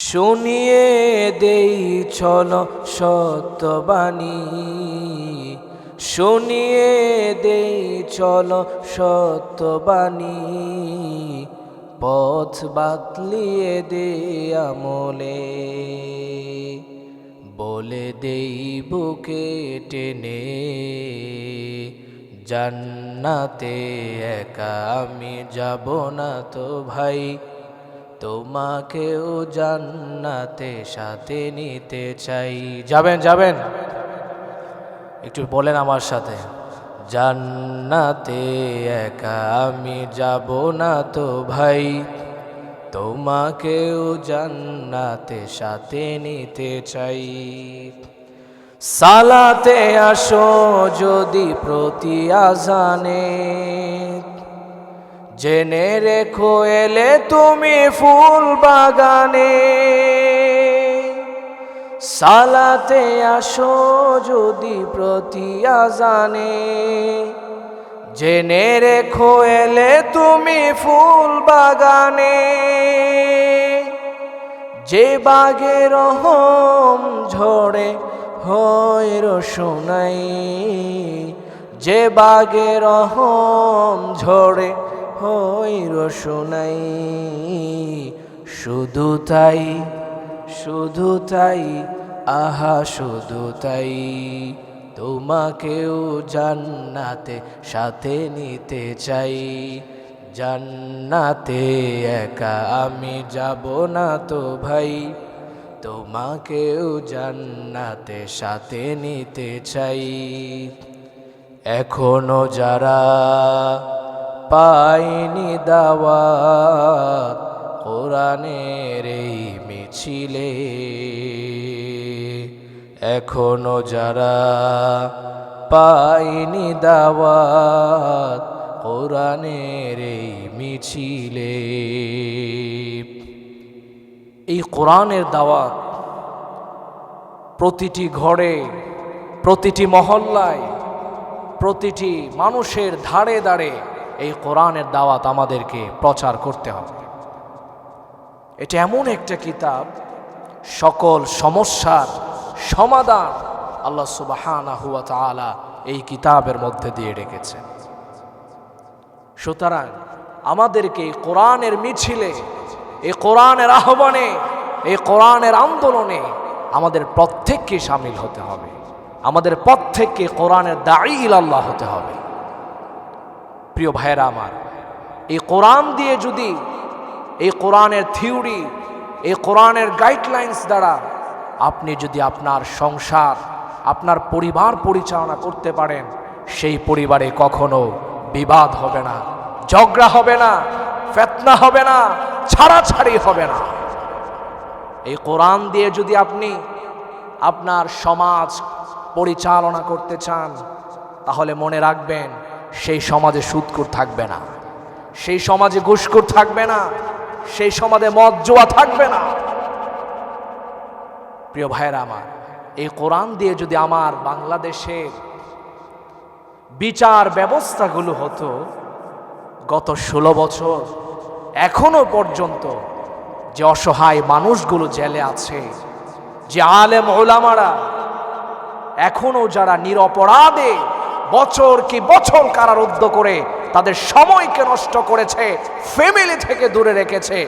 শুনিয়ে দেই চলো সত্যবাণী, শুনিয়ে দেই চলো সত্যবাণী, পথ বাতলিয়ে দে আমলে, বলে দেই বুকে টেনে, জান্নাতে একা আমি যাব না তো ভাই, তোমাকেও জান্নাতে সাথে নিতে চাই। যাবেন যাবেন, একটু বলেন আমার সাথে, জান্নাতে একা আমি যাব না তো ভাই, তোমাকেও জান্নাতে সাথে নিতে চাই। সালাতে আসো যদি প্রতি আজানে, জেনে রেখো এলে তুমি ফুল বাগানে। সালাতে আসো যদি প্রতি আজানে, জেনে রেখো এলে তুমি ফুল বাগানে। যে বাগে রহম ঝরে হয় রোশনাই, যে বাগে রহম ঝরে হয় রোশনাই। শুধু তাই, শুধু তাই, আহা শুধু তাই, তোমাকেও জান্নাতে সাথে নিতে চাই। জান্নাতে একা আমি যাব না তো ভাই, তোমাকেও জান্নাতে সাথে নিতে চাই। এখনো যারা পায়নি দাওয়াত কোরআনের এই মিছিলে, এখনো যারা পায়নি দাওয়াত কোরআনের এই মিছিলে। এই কোরআনের দাওয়াত প্রতিটি ঘরে, প্রতিটি মহল্লায়, প্রতিটি মানুষের ধারে ধারে এই কোরআনের দাওয়াত আমাদেরকে প্রচার করতে হবে। এটা এমন একটা কিতাব, সকল সমস্যার সমাধান আল্লাহ সুবহানাহু ওয়া তাআলা এই কিতাবের মধ্যে দিয়ে রেখেছেন। সুতরাং আমাদেরকে এই কোরআনের মিছিলে, এই কোরআনের আহ্বানে, এই কোরআনের আন্দোলনে আমাদের প্রত্যেককে শামিল হতে হবে। আমাদের প্রত্যেককে কোরআনের দাঈ ইলাল্লাহ হতে হবে। প্রিয় ভাইয়েরা আমার, এই কোরআন দিয়ে যদি, এই কোরআনের থিওরি, এই কোরআনের গাইডলাইন্স দ্বারা আপনি যদি আপনার সংসার, আপনার পরিবার পরিচালনা করতে পারেন, সেই পরিবারে কখনো বিবাদ হবে না, ঝগড়া হবে না, ফিতনা হবে না, ছাড়াছাড়ি হবে না। এই কোরআন দিয়ে যদি আপনি আপনার সমাজ পরিচালনা করতে চান, তাহলে মনে রাখবেন সেই সমাজে সুদখোর থাকবে না, সেই সমাজে ঘুষখোর থাকবে না, সেই সমাজে মদ জুয়া থাকবে না। প্রিয় ভাইয়েরা আমার, এই কোরআন দিয়ে যদি আমার বাংলাদেশের বিচার ব্যবস্থাগুলো হতো, গত 16 বছর এখনো পর্যন্ত যে অসহায় মানুষগুলো জেলে আছে, যে আলেম ওলামারা এখনো যারা নিরপরাধে বছর কি বছর কারারুদ্ধ করে তাদের সময়কে নষ্ট করেছে, ফ্যামিলি থেকে দূরে রেখেছে,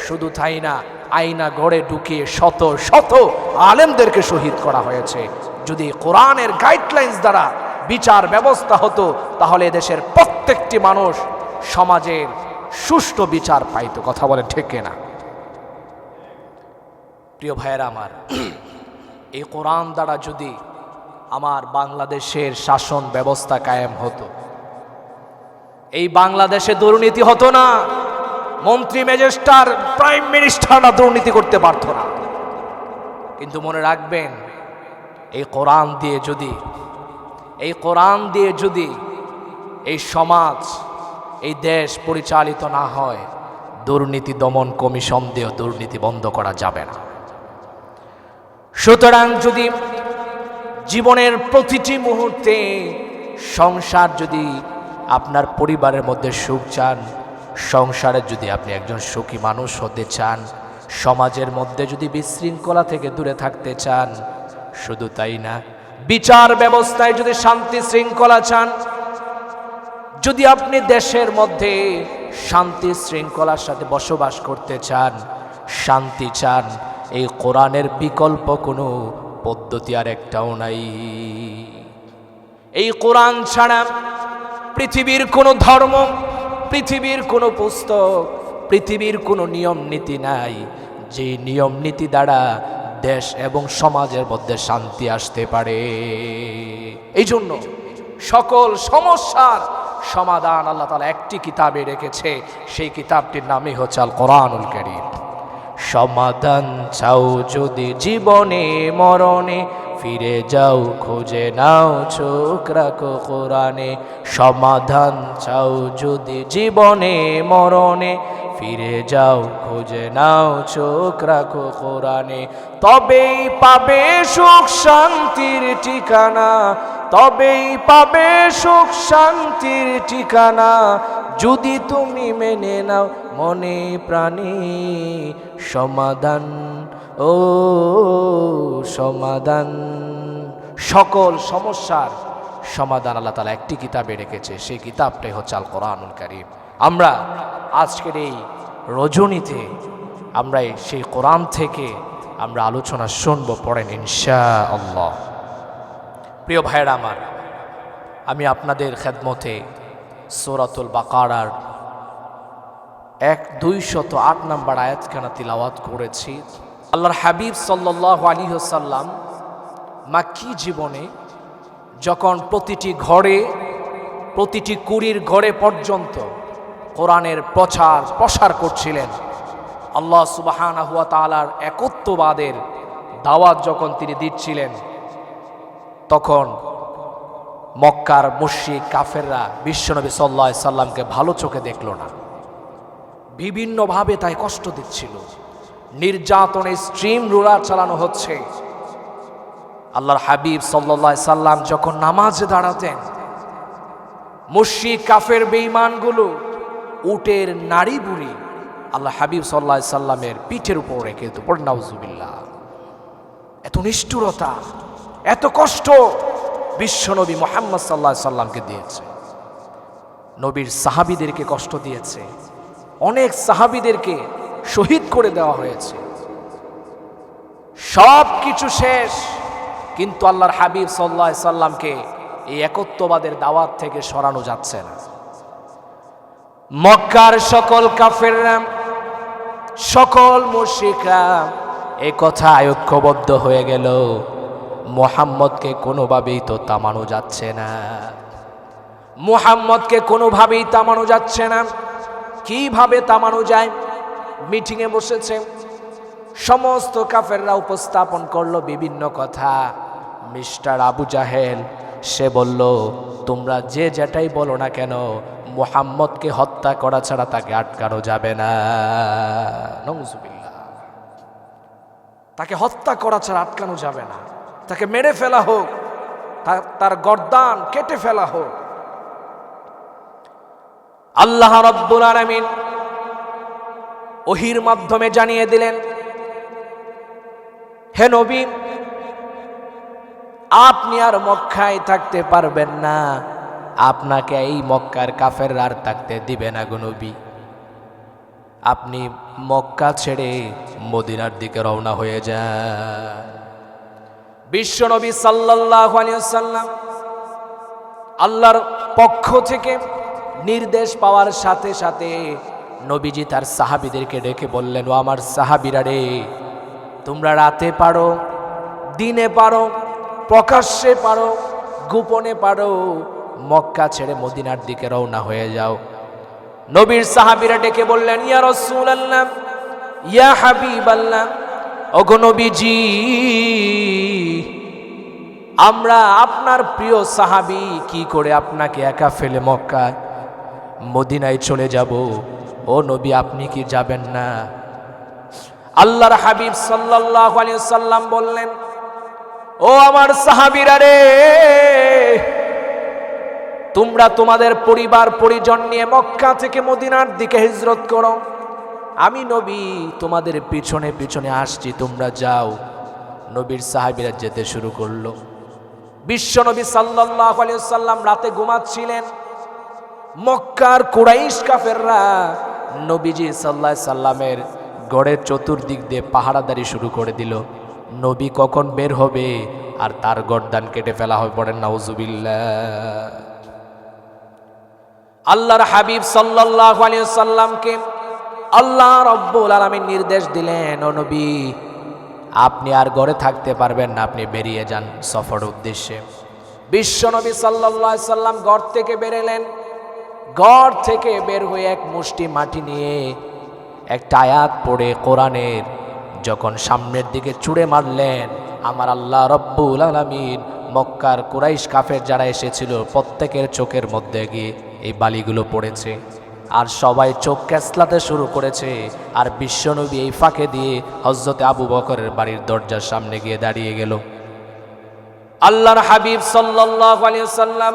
শুধু তাই না, আয়না ঘরে ঢুকিয়ে শত শত আলেমদেরকে শহীদ করা হয়েছে। যদি কোরআনের গাইডলাইন্স দ্বারা বিচার ব্যবস্থা হতো, তাহলে দেশের প্রত্যেকটি মানুষ সমাজের সুষ্ঠু বিচার পাইতো। কথা বলেন ঠিক কিনা? প্রিয় ভাইয়েরা আমার, এই কোরআন দ্বারা যদি আমার বাংলাদেশের শাসন ব্যবস্থা কায়েম হতো, এই বাংলাদেশে দুর্নীতি হতো না, মন্ত্রী ম্যাজিস্ট্রেট প্রাইম মিনিস্টাররা দুর্নীতি করতে পারত না। কিন্তু মনে রাখবেন, এই কোরআন দিয়ে যদি, এই কোরআন দিয়ে যদি এই সমাজ, এই দেশ পরিচালিত না হয়, দুর্নীতি দমন কমিশন দিয়ে দুর্নীতি বন্ধ করা যাবে না। সুতরাং যদি জীবনের প্রতিটি মুহূর্তে সংসার, যদি আপনার পরিবারের মধ্যে সুখ চান, সংসারে যদি আপনি একজন সুখী মানুষ হতে চান, সমাজের মধ্যে যদি বিশৃঙ্খলা থেকে দূরে থাকতে চান, শুধু তাই না, বিচার ব্যবস্থায় যদি শান্তি শৃঙ্খলা চান, যদি আপনি দেশের মধ্যে শান্তি শৃঙ্খলার সাথে বসবাস করতে চান, শান্তি চান, এই কোরআনের বিকল্প কোনো পদ্ধতি আর একটাও নাই। এই কোরআন ছাড়া পৃথিবীর কোনো ধর্ম, পৃথিবীর কোনো পুস্তক, পৃথিবীর কোনো নিয়ম নীতি নাই যে নিয়ম নীতি দ্বারা দেশ এবং সমাজের মধ্যে শান্তি আসতে পারে। এই জন্য সকল সমস্যার সমাধান আল্লাহ তাআলা একটি কিতাবে রেখেছে, সেই কিতাবটির নামই হচ্ছে আল কোরআনুল কারীম। সমাধান চাও যদি জীবনে মরণে, ফিরে যাও খুঁজে নাও চোখ রাখো কোরআনে। সমাধান চাও যদি জীবনে মরণে, ফিরে যাও খুঁজে নাও চোখ রাখো কোরআনে। তবেই পাবে সুখ শান্তির ঠিকানা, তবেই পাবে সুখ শান্তির ঠিকানা, যদি তুমি মেনে নাও মনে প্রাণে সমাধান, ও সমাধান। সকল সমস্যার সমাধান আল্লাহ তাআলা একটি কিতাবে রেখেছে, সেই কিতাবটাই হচ্ছে আল কোরআনুল কারীম। আমরা আজকের এই রজনীতে আমরা সেই কোরআন থেকে আমরা আলোচনা শুনবো, পড়েন ইনশাআল্লাহ। প্রিয় ভাইয়েরা আমার, আমি আপনাদের খেদমতে সূরাতুল বাকারার 208 নম্বর আয়াতখানা তিলাওয়াত করেছি। আল্লাহর হাবিব সাল্লাল্লাহু আলাইহি ওয়াসাল্লাম মাক্কি জীবনে যখন প্রতিটি ঘরে, প্রতিটি কুড়ির ঘরে পর্যন্ত কোরআনের প্রসার করছিলেন, আল্লাহ সুবহানাহু ওয়া তাআলার একত্ববাদের দাওয়াত যখন তিনি দিচ্ছিলেন, তখন মক্কার মুশরিক কাফেররা বিশ্বনবী সাল্লাল্লাহু আলাইহি সাল্লামকে ভালো চোখে দেখল না, বিভিন্নভাবে তাই কষ্ট দিচ্ছিল, নির্যাতনে স্ট্রিম রুলার চালানো হচ্ছে। আল্লাহর হাবিব সাল্লাল্লাহু আলাইহি সাল্লাম যখন নামাজে দাঁড়াতেন, মুশরিক কাফের বেঈমানগুলো উটের নাড়ি বুড়ি আল্লাহ হাবিব সাল্লাল্লাহু আলাইহি সাল্লামের পিঠের উপর রেখে দিত। পড়ে নাউজুবিল্লাহ। এত নিষ্ঠুরতা, এত কষ্ট বিশ্বনবী মুহাম্মদ সাল্লাল্লাহু আলাইহি সাল্লামকে দিয়েছে। নবীর সাহাবীদেরকে কষ্ট দিয়েছে, অনেক সাহাবীদেরকে শহীদ করে দেওয়া হয়েছে। সব কিছু শেষ, কিন্তু আল্লাহর হাবিব সাল্লাল্লাহু আলাইহি সাল্লামকে এই একত্ববাদের দাওয়াত থেকে সরানো যাচ্ছে না। মক্কার সকল কাফেররা, সকল মুশরিকরা এই কথা ঐক্যবদ্ধ হয়ে গেল, মুহাম্মদকে কোনোভাবেই তো থামানো যাচ্ছে না, মুহাম্মদকে কোনোভাবেই থামানো যাচ্ছে না। কিভাবে থামানো যায়? মিটিংয়ে বসেছে, সমস্ত কাফেররা উপস্থাপন করলো বিভিন্ন কথা। মিস্টার আবু জাহেল সে বলল, তোমরা যে যেটাই বলো না কেন, মুহাম্মদকে হত্যা করা ছাড়া তাকে আটকানো যাবে না। নাউজুবিল্লাহ। তাকে হত্যা করা ছাড়া আটকানো যাবে না, তাকে মেরে ফেলা হোক, তার গর্দান কেটে ফেলা হোক। আল্লাহ রাব্বুল আলামিন ওহীর মাধ্যমে জানিয়ে দিলেন, হে নবী, আপনি আর মক্কায় থাকতে পারবেন না, আপনাকে এই মক্কার কাফেররা আর থাকতে দিবে না গো নবী। আপনি মক্কা ছেড়ে মদিনার দিকে রওনা হয়ে যান। বিশ্বনবী সাল্লাল্লাহু আলাইহি ওয়াসাল্লাম আল্লাহর পক্ষ থেকে নির্দেশ পাওয়ার সাথে সাথে নবীজি তার সাহাবীদেরকে ডেকে বললেন, ও আমার সাহাবীরা রে, তোমরা রাতে পারো, দিনে পারো, প্রকাশ্যে পারো, গোপনে পারো, মক্কা ছেড়ে মদিনার দিকে রওনা হয়ে যাও। নবীর সাহাবীরা ডেকে বললেন, ইয়া রাসূলুল্লাহ, ইয়া হাবিবাল্লাহ, ওগো নবীজি, আমরা আপনার প্রিয় সাহাবী, কি করে আপনাকে একা ফেলে মক্কায় মদিনায় চলে যাব? ও নবী, আপনি কি যাবেন না? আল্লাহর হাবিব সাল্লাল্লাহু আলাইহি ওয়াসাল্লাম বললেন, ও আমার সাহাবীরা রে, তোমরা তোমাদের পরিবার পরিজন নিয়ে মক্কা থেকে মদিনার দিকে হিজরত করো, আমি নবী তোমাদের পিছনে পিছনে আসছি, তোমরা যাও। নবীর সাহাবীরা যেতে শুরু করলো। বিশ্বনবী সাল্লাল্লাহু আলাইহি ওয়াসাল্লাম রাতে ঘুমাচ্ছিলেন। মক্কার কুরাইশ কাফেররা নবীজি সাল্লাল্লাহু আলাইহি সাল্লামের গড়ের চতুর্দিক দিয়ে পাহারাদারি শুরু করে দিল। নবী কখন বের হবে আর তার গর্দান কেটে ফেলা হবে, পড়েন নাউজুবিল্লাহ। আল্লাহর হাবিব সাল্লাল্লাহু আলাইহি ওয়াসাল্লামকে আল্লাহ রাব্বুল আলামিন নির্দেশ দিলেন, ও নবী আপনি আর ঘরে থাকতে পারবেন না, আপনি বেরিয়ে যান সফর উদ্দেশ্যে। বিশ্বনবী সাল্লাল্লাহু আলাইহি সাল্লাম ঘর থেকে বেরোলেন। ঘর থেকে বের হয়ে এক মুষ্টি মাটি নিয়ে একটা আয়াত পড়ে কোরআনের যখন সামনের দিকে ছুঁড়ে মারলেন, আমার আল্লাহ রব্বুল আলামিন মক্কার কুরাইশ কাফের যারা এসেছিল প্রত্যেকের চোখের মধ্যে গিয়ে এই বালিগুলো পড়েছে, আর সবাই চোখ ক্যাসলাতে শুরু করেছে। আর বিশ্বনবী এই ফাঁকে দিয়ে হযরতে আবু বকরের বাড়ির দরজার সামনে গিয়ে দাঁড়িয়ে গেল। আল্লাহর হাবিব সাল্লাল্লাহু আলাইহি ওয়াসাল্লাম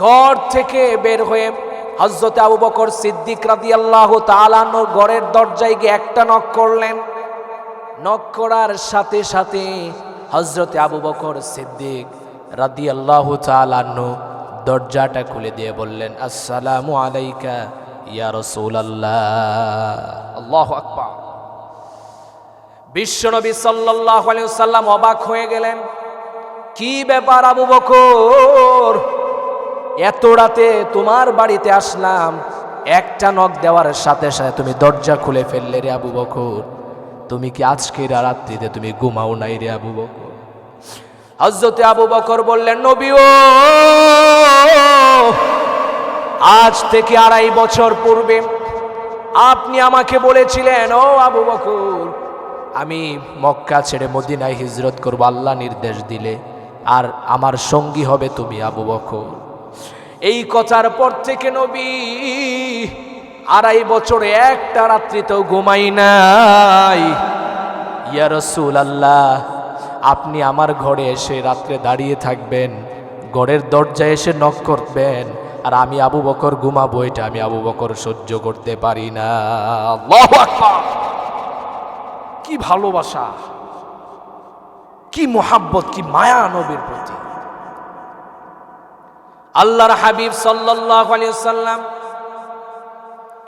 ঘর থেকে বের হয়ে হযরতে আবু বকর সিদ্দিক রাদিয়াল্লাহু তাআলা আনহুর ঘরের দরজায় গিয়ে একটা নক করলেন। নক করার সাথে সাথে হযরতে আবু বকর সিদ্দিক রাদিয়াল্লাহু তাআলা আনহু দরজাটা খুলে দিয়ে বললেন, আসসালামু আলাইকা ইয়া রাসূলুল্লাহ। আল্লাহু আকবার। বিশ্বনবী সাল্লাল্লাহু আলাইহি ওয়াসাল্লাম অবাক হয়ে গেলেন, কি ব্যাপার আবু বকর, এত রাতে তোমার বাড়িতে আসলাম, একটা নক দেওয়ার সাথে সাথে তুমি দরজা খুলে ফেললে রে আবু বকর, তুমি কি আজকের রাত্রিতে তুমি ঘুমাও নাই রে আবু বকর? হযরতে আবু বকর বললেন, নবী ও আজ থেকে 2.5 বছর পূর্বে আপনি আমাকে বলেছিলেন, ও আবু বকর আমি মক্কা ছেড়ে মদিনায় হিজরত করব, আল্লাহ নির্দেশ দিলে, আর আমার সঙ্গী হবে তুমি আবু বকর। এই কথার পর থেকে নবী 2.5 বছর একটা রাত্রিতেও ঘুমাই নাই। ইয়া রাসূলুল্লাহ আপনি আমার ঘরে এসে রাত্রে দাঁড়িয়ে থাকবেন, ঘরের দরজায় এসে নক করবেন, আর আমি আবু বকর ঘুমাবো, এটা আমি আবু বকর সহ্য করতে পারি না। আল্লাহু আকবার। কি ভালোবাসা, কি মোহাব্বত, কি মায়া নবীর প্রতি। আল্লাহর হাবিব সাল্লাল্লাহু আলাইহি ওয়াসাল্লাম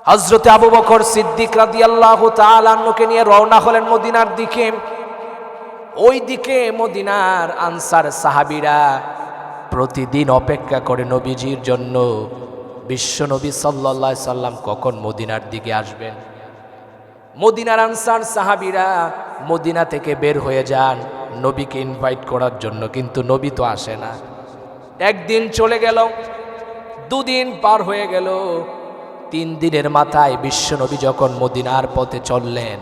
হযরতে আবু বকর সিদ্দিক রাদিয়াল্লাহু তাআলা আনহুকে নিয়ে রওনা হলেন মদিনার দিকে। ওই দিকে মদিনার আনসার সাহাবীরা প্রতিদিন অপেক্ষা করে নবীজির জন্য, বিশ্বনবী সাল্লাল্লাহু আলাইহি সাল্লাম কখন মদিনার দিকে আসবেন। মদিনার আনসার সাহাবীরা মদিনা থেকে বের হয়ে যান নবীকে ইনভাইট করার জন্য, কিন্তু নবী তো আসে না। একদিন চলে গেল, 2 দিন পার হয়ে গেল, 3 দিনের মাথায় বিশ্বনবী যখন মদিনার পথে চললেন,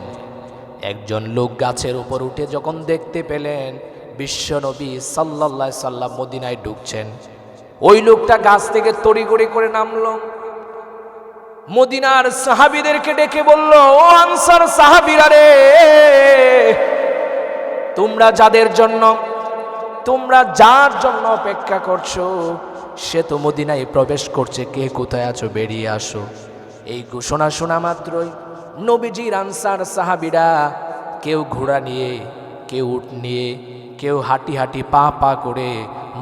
একজন লোক গাছের উপর উঠে যখন দেখতে পেলেন বিশ্বনবী সাল্লাল্লাহু আলাইহি সাল্লাম মদিনায় ঢুকছেন, ওই লোকটা গাছ থেকে তড়িঘড়ি করে নামলো। মদিনার সাহাবীদেরকে ডেকে বলল, ও আনসার সাহাবীরা রে, তোমরা যার জন্য অপেক্ষা করছো সে তো মদিনায় প্রবেশ করছে, কে কোথায় আছো বেরিয়ে আসো। এই ঘোষণা শোনা মাত্রই নবীজির আনসার সাহাবীরা কেউ ঘোড়া নিয়ে, কেউ উট নিয়ে, কেউ হাঁটি হাঁটি পা পা করে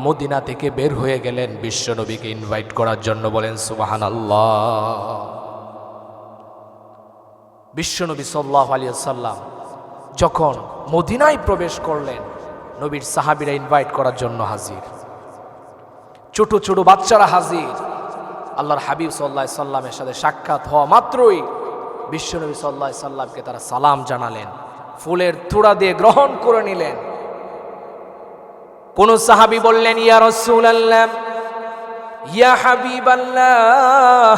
মদিনা থেকে বের হয়ে গেলেন বিশ্বনবীকে ইনভাইট করার জন্য। বলেন সুবহানাল্লাহ। বিশ্বনবী সাল্লাল্লাহু আলাইহি ওয়াসাল্লাম যখন মদিনায় প্রবেশ করলেন, নবীর সাহাবীরা ইনভাইট করার জন্য হাজির, ছোট ছোট বাচ্চারা হাজির। আল্লাহর হাবিব সাল্লাল্লাহু আলাইহি সাল্লামের সাথে সাক্ষাৎ হওয়া মাত্রই বিশ্বনবী সাল্লাল্লাহু আলাইহি সাল্লামকে তারা সালাম জানালেন, ফুলের তোড়া দিয়ে গ্রহণ করে নিলেন। কোন সাহাবী বললেন, ইয়া রাসূলুল্লাহ, ইয়া হাবিবাল্লাহ,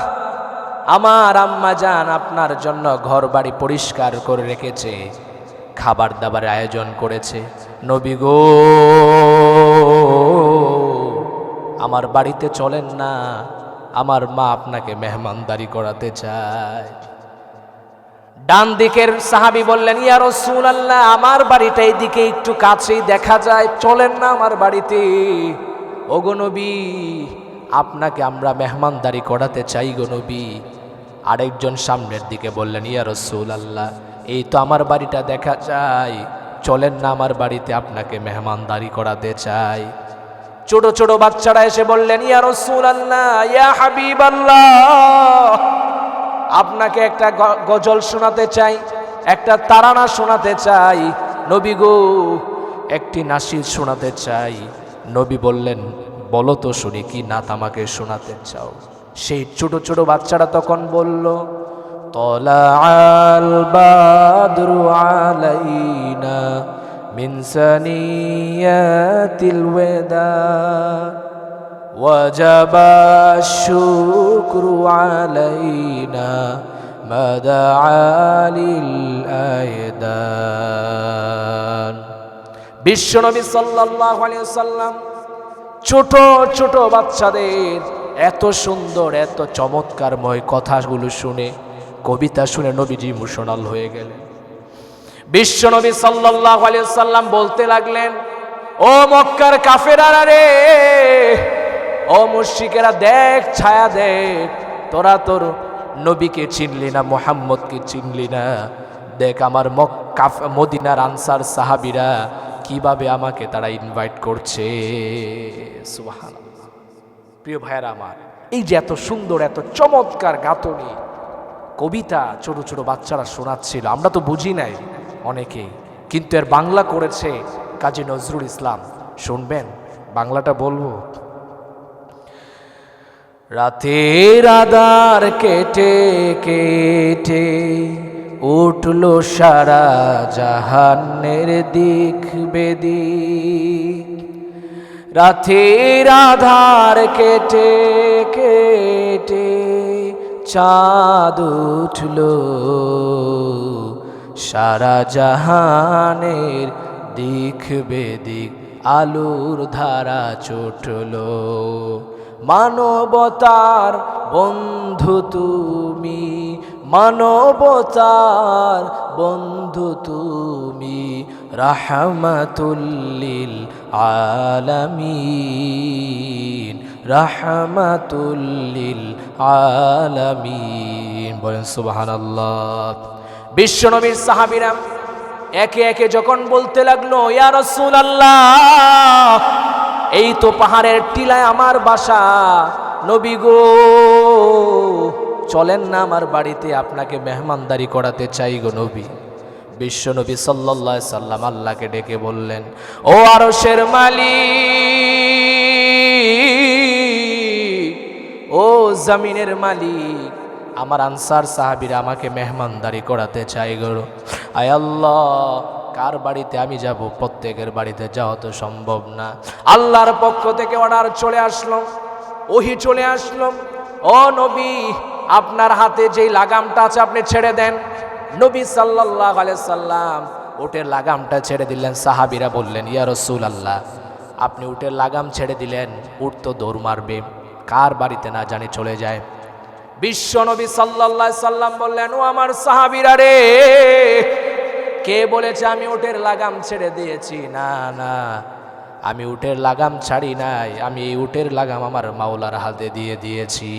আমার আম্মা জান আপনার জন্য ঘর বাড়ি পরিষ্কার করে রেখেছে, খাবার দাবারের আয়োজন করেছে। নবী গো, আমার বাড়িতে চলেন না, আমার মা আপনাকে মেহমানদারি করাতে চায়। ডান দিকের সাহাবী বললেন, ইয়া রাসূলুল্লাহ, আমার বাড়িটা এইদিকে একটু কাছেই দেখা যায়, চলেন না আমার বাড়িতে। ওগো নবী, আপনাকে আমরা মেহমানদারি করাতে চাই গো নবী। আরেকজন সামনের দিকে বললেন, ইয়া রাসূলুল্লাহ, এই তো আমার বাড়িটা দেখা যায়, চলেন না আমার বাড়িতে আপনাকে মেহমানদারি করাতে চাই। ছোট ছোট বাচ্চারা এসে বললেন, ইয়া রাসূলুল্লাহ, ইয়া হাবিবাল্লাহ, আপনাকে একটা গজল শোনাতে চাই, একটা তারানা শোনাতে চাই, নবী গো একটি নাশিদ শোনাতে চাই। নবী বললেন, বলো তো শুনি কি নাত আমাকে শোনাতে চাও? সেই ছোট ছোট বাচ্চারা তখন বলল, তলাআল বাদরু আলাইনা মিন সানিয়াতিল ওয়াদা ওয়াজাবা শুকরু আলাইনা মাদা আলিল আয়দান। বিশ্বনবী সাল্লাল্লাহু আলাইহি ওয়াসাল্লাম ছোট ছোট বাচ্চাদের এত সুন্দর এত চমৎকারময় কথাগুলো শুনে, কবিতা শুনে নবীজি ইমোশনাল হয়ে গেলেন। বিশ্বনবী সাল্লাল্লাহু আলাইহি ওয়াসাল্লাম বলতে লাগলেন, ও মক্কার কাফেরারা রে, ও মুশরিকেরা, দেখ ছায়া দেখ, তোরা তোর নবীকে চিনলি না, মুহাম্মদকে চিনলি না, দেখ আমার মদিনার আনসার সাহাবীরা কিভাবে আমাকে তারা ইনভাইট করছে। সুবহানাল্লাহ। প্রিয় ভাইয়েরা আমার, এই যে এত সুন্দর এত চমৎকার গাঁথনি কবিতা ছোট ছোট বাচ্চারা শোনাচ্ছিল, আমরা তো বুঝি নাই অনেকেই, কিন্তু এর বাংলা করেছে কাজী নজরুল ইসলাম। শুনবেন, বাংলাটা বলবো। রাতের আধার কেটে কেটে উঠলো সারা জাহানের দিক বেদিক, রাতের আধার কেটে কেটে চাঁদ উঠলো সারা জাহানের দিক বেদিক, আলোর ধারা চটলো। মানবতার বন্ধু তুমি, মানবতার বন্ধু তুমি, রাহমাতুল লিল আলামিন, রাহমাতুল লিল আলামিন। বলেন সুবহানাল্লাহ। বিশ্বনবীর সাহাবীরা একে একে যখন বলতে লাগলো, ইয়া রাসূলুল্লাহ, এই তো পাহাড়ের টিলায় আমার বাসা, নবী গো চলেন না আমার বাড়িতে, আপনাকে মেহমানদারি করাতে চাই গো নবী। বিশ্বনবী সাল্লাল্লাহু আলাইহি সাল্লাম আল্লাহকে ডেকে বললেন, ও আরশের মালিক, ও জমিনের মালিক, আমার আনসার সাহাবীরা আমাকে মেহমানদারি করাতে চাই গো। আয় আল্লাহ, কার বাড়িতে আমি যাব? প্রত্যেকের বাড়িতে যাওয়া তো সম্ভব না। আল্লাহর পক্ষ থেকে অর্ডার চলে আসলো, ওহী চলে আসলো, ও নবী আপনার হাতে যেই লাগামটা আছে আপনি ছেড়ে দেন। নবী সাল্লাল্লাহু আলাইহি সাল্লাম উটের লাগামটা ছেড়ে দিলেন। সাহাবীরা বললেন, ইয়া রাসূলুল্লাহ, আপনি উটের লাগাম ছেড়ে দিলেন, উট তো দৌড় মারবে, কার বাড়িতে না জানি চলে যায়। বিশ্ব নবী সাল্লাল্লাহু আলাইহি সাল্লাম বললেন, ও আমার সাহাবীরা রে, কে বলেছে আমি উটের লাগাম ছেড়ে দিয়েছি? না না, আমি উটের লাগাম ছাড়ি নাই, আমি এই উটের লাগাম আমার মাওলার হাতে দিয়ে দিয়েছি।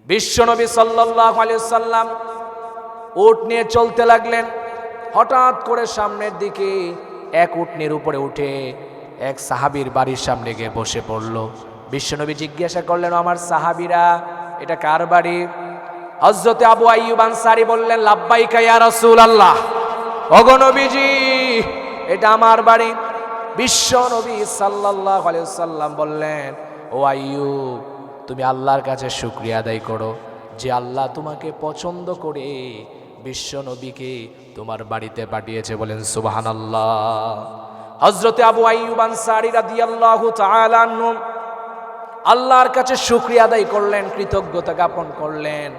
বিশ্বনবী সাল্লাল্লাহু আলাইহি সাল্লাম উট নিয়ে চলতে লাগলেন। হঠাৎ করে সামনের দিকে এক উটনির উপরে উঠে এক সাহাবীর বাড়ির সামনে গিয়ে বসে পড়ল। বিশ্বনবী জিজ্ঞাসা করলেন, আমার সাহাবীরা, এটা কার বাড়ি? হযরতে আবু আইয়ুব আনসারী বললেন, লাব্বাইকা ইয়া রাসূলুল্লাহ, ওগো নবীজি, এটা আমার বাড়ি। বিশ্বনবী সাল্লাল্লাহু আলাইহি ওয়াসাল্লাম বললেন, ও আইয়ুব, তুমি আল্লাহর কাছে শুকরিয়া আদায় করো যে আল্লাহ তোমাকে পছন্দ করে বিশ্বনবীকে তোমার বাড়িতে পাঠিয়েছে। বলেন সুবহানাল্লাহ। হযরতে আবু আইয়ুব আনসারী রাদিয়াল্লাহু তাআলা আনহু আল্লাহর কাছে শুকরিয়া আদায় করলেন, কৃতজ্ঞতা জ্ঞাপন করলেন।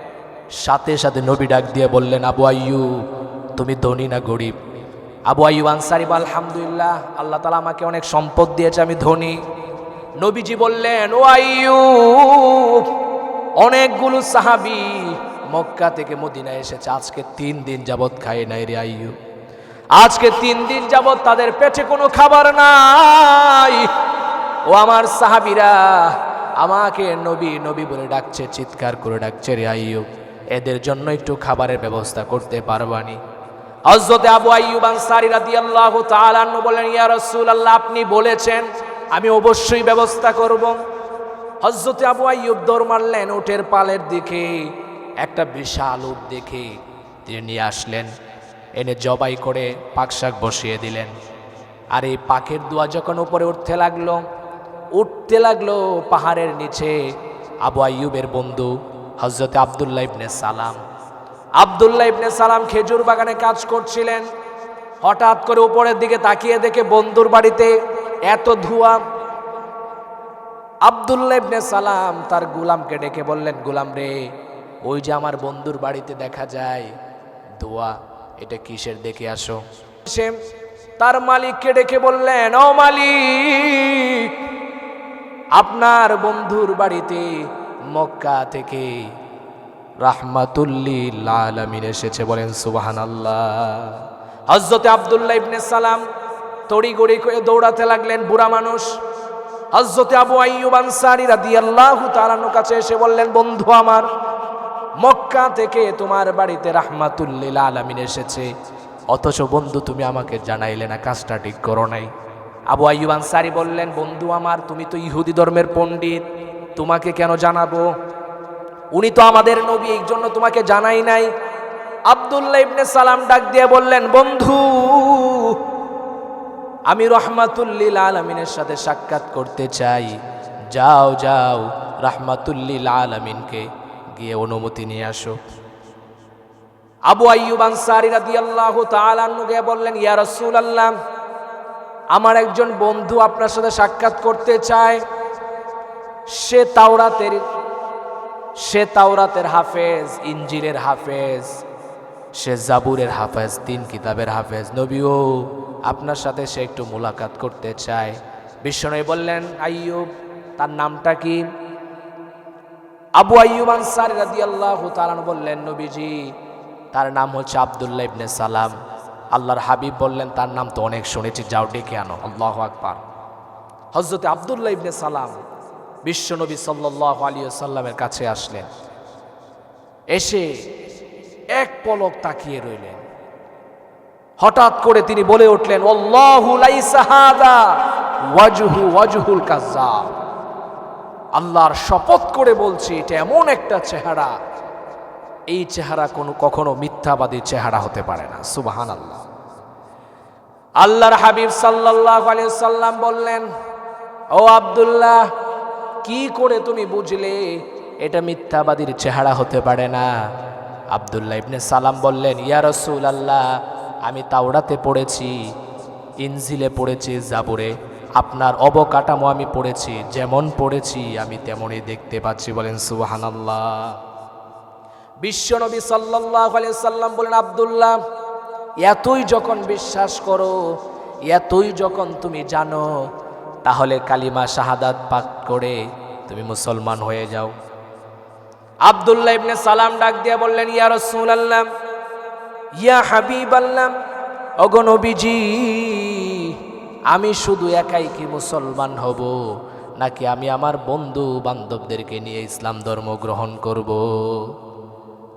সাথে সাথে নবী ডাক দিয়ে বললেন, আবু আইয়ুব, তুমি ধনী না গরিব? আবু আইয়ুব আনসারী বললেন, আলহামদুলিল্লাহ, আল্লাহ তাআলা আমাকে অনেক সম্পদ দিয়েছে, আমি ধনী। নবীজি বললেন, ও আইয়ুব, অনেকগুলো সাহাবী মক্কা থেকে মদিনায় এসেছে, আজকে 3 দিন যাবত খায় নাই রে আইয়ুব, আজকে 3 দিন যাবত তাদের পেটে কোনো খাবার নাই। ও আমার সাহাবীরা, আমাকে নবী নবী বলে ডাকছে, চিৎকার করে ডাকছে, রে আইয়ুব এদের জন্য একটু খাবারের ব্যবস্থা করতে পারবানি? হযরত আবু আইয়ুব আনসারী রাদিয়াল্লাহু তাআলা আনহু বলেন, ইয়া রাসূলুল্লাহ আপনি বলেছেন, আমি অবশ্যই ব্যবস্থা করব। হযরত আবু আইয়ুব দৌড় মারলেন উটের পালের দিকে, একটা বিশাল উট দেখে তিনি নিয়ে আসলেন, এনে জবাই করে পাকশাক বসিয়ে দিলেন। আর এই পাকের দোয়া যখন উপরে উঠতে লাগলো পাহাড়ের নিচে আবু আইয়ুবের বন্ধু হযরত আব্দুল্লাহ ইবনে সালাম খেজুর বাগানে কাজ করছিলেন। হঠাৎ করে উপরের দিকে তাকিয়ে দেখে বন্ধুর বাড়িতে এত ধোঁয়া। আব্দুল্লাহ ইবনে সালাম তার গোলামকে ডেকে বললেন, গোলাম রে, ওই যে আমার বন্ধুর বাড়িতে দেখা যায় ধোঁয়া, এটা কিসের, দেখে আসো। সে তার মালিককে ডেকে বললেন, ও মালিক, আপনার বন্ধুর বাড়িতে মক্কা থেকে রাহমাতুল্লিল আলামিন এসেছে, বলেন সুবহানাল্লাহ। হযরত আব্দুল্লাহ ইবনে সালাম তড়িঘড়ি করে দৌড়াতে লাগলেন, বুড়া মানুষ। হযরত আবু আইয়ুব আনসারী রাদিয়াল্লাহু তাআলার কাছে এসে বললেন, বন্ধু আমার, মক্কা থেকে তোমার বাড়িতে রাহমাতুল্লিল আলামিন এসেছে, অথচ বন্ধু তুমি আমাকে জানাইলে না, কাজটা ঠিক করো নাই। আবু আইয়ুব আনসারী বললেন, বন্ধু আমার, তুমি তো ইহুদি ধর্মের পণ্ডিত, তোমাকে কেন জানাবো? উনি তো আমাদের নবী, এই জন্য তোমাকে জানাই নাই। আব্দুল্লাহ ইবনে সালাম ডাক দিয়ে বললেন, বন্ধু, আমি রাহমাতুল্লিল আলামিনের সাথে সাক্ষাৎ করতে চাই, যাও যাও রাহমাতুল্লিল আলামিনকে গিয়ে অনুমতি নিয়ে আসো। আবু আইয়ুব আনসারী রাদিয়াল্লাহু তাআলা আনহু গিয়ে বললেন, ইয়া রাসূলুল্লাহ, আমার একজন বন্ধু আপনার সাথে সাক্ষাৎ করতে চায়। সে তাওরাতের হাফেজ, ইনজিলের হাফেজ, সে জাবুরের হাফেজ, 3 কিতাবের হাফেজ। নবীও আপনার সাথে সে একটু মুলাকাত করতে চায়। বিশ্বনবী বললেন, আইয়ুব, তার নামটা কি? আবু আইয়ুব আনসারী রাদিয়াল্লাহু তাআলা বললেন, নবীজি, তার নাম হচ্ছে আব্দুল্লাহ ইবনে সালাম। আল্লাহর হাবিব বললেন, তার নাম তো অনেক শুনেছি, যাও ডেকে আনো। আল্লাহু আকবার। হযরত আব্দুল্লাহ ইবনে সালাম বিশ্বনবী সাল্লাল্লাহু আলাইহি ওয়াসাল্লামের কাছে আসলেন। এসে এক পলক তাকিয়ে রইলেন। হঠাৎ করে তিনি বলে উঠলেন, আল্লাহু লাইসা হাযা ওয়াজহুল কাযযাব। আল্লাহর শপথ করে বলছি, এটা এমন একটা চেহারা, এই চেহারা কখনো মিথ্যাবাদী চেহারা হতে পারে না। সুবহানাল্লাহ। আল্লাহর হাবিব সাল্লাল্লাহু আলাইহি ওয়াসাল্লাম বললেন, ও আব্দুল্লাহ, কি করে তুমি বুঝলে এটা মিথ্যাবাদীর চেহারা হতে পারে না? আব্দুল্লাহ ইবনে সালাম বললেন, ইয়া রাসূলুল্লাহ, আমি তাওরাতে পড়েছি, ইনজিলে পড়েছি, জাবুরে আপনার অবকাঠামো আমি পড়েছি, যেমন পড়েছি আমি তেমনই দেখতে পাচ্ছি, বলেন সুবহানাল্লাহ। বিশ্বনবী সাল্লাল্লাহু আলাইহি সাল্লাম বলেন, আব্দুল্লাহ, এতই যখন বিশ্বাস করো, এতই যখন তুমি জানো, তাহলে কালিমা শাহাদাত পাঠ করে তুমি মুসলমান হয়ে যাও। আব্দুল্লাহ ইবনে সালাম ডাক দিয়ে বললেন, ইয়া রাসূলুল্লাহ, ইয়া হাবিবাল্লাহ, ওগো নবীজি, আমি শুধু একাই কি মুসলমান হব, নাকি আমি আমার বন্ধু বান্ধবদেরকে নিয়ে ইসলাম ধর্ম গ্রহণ করব?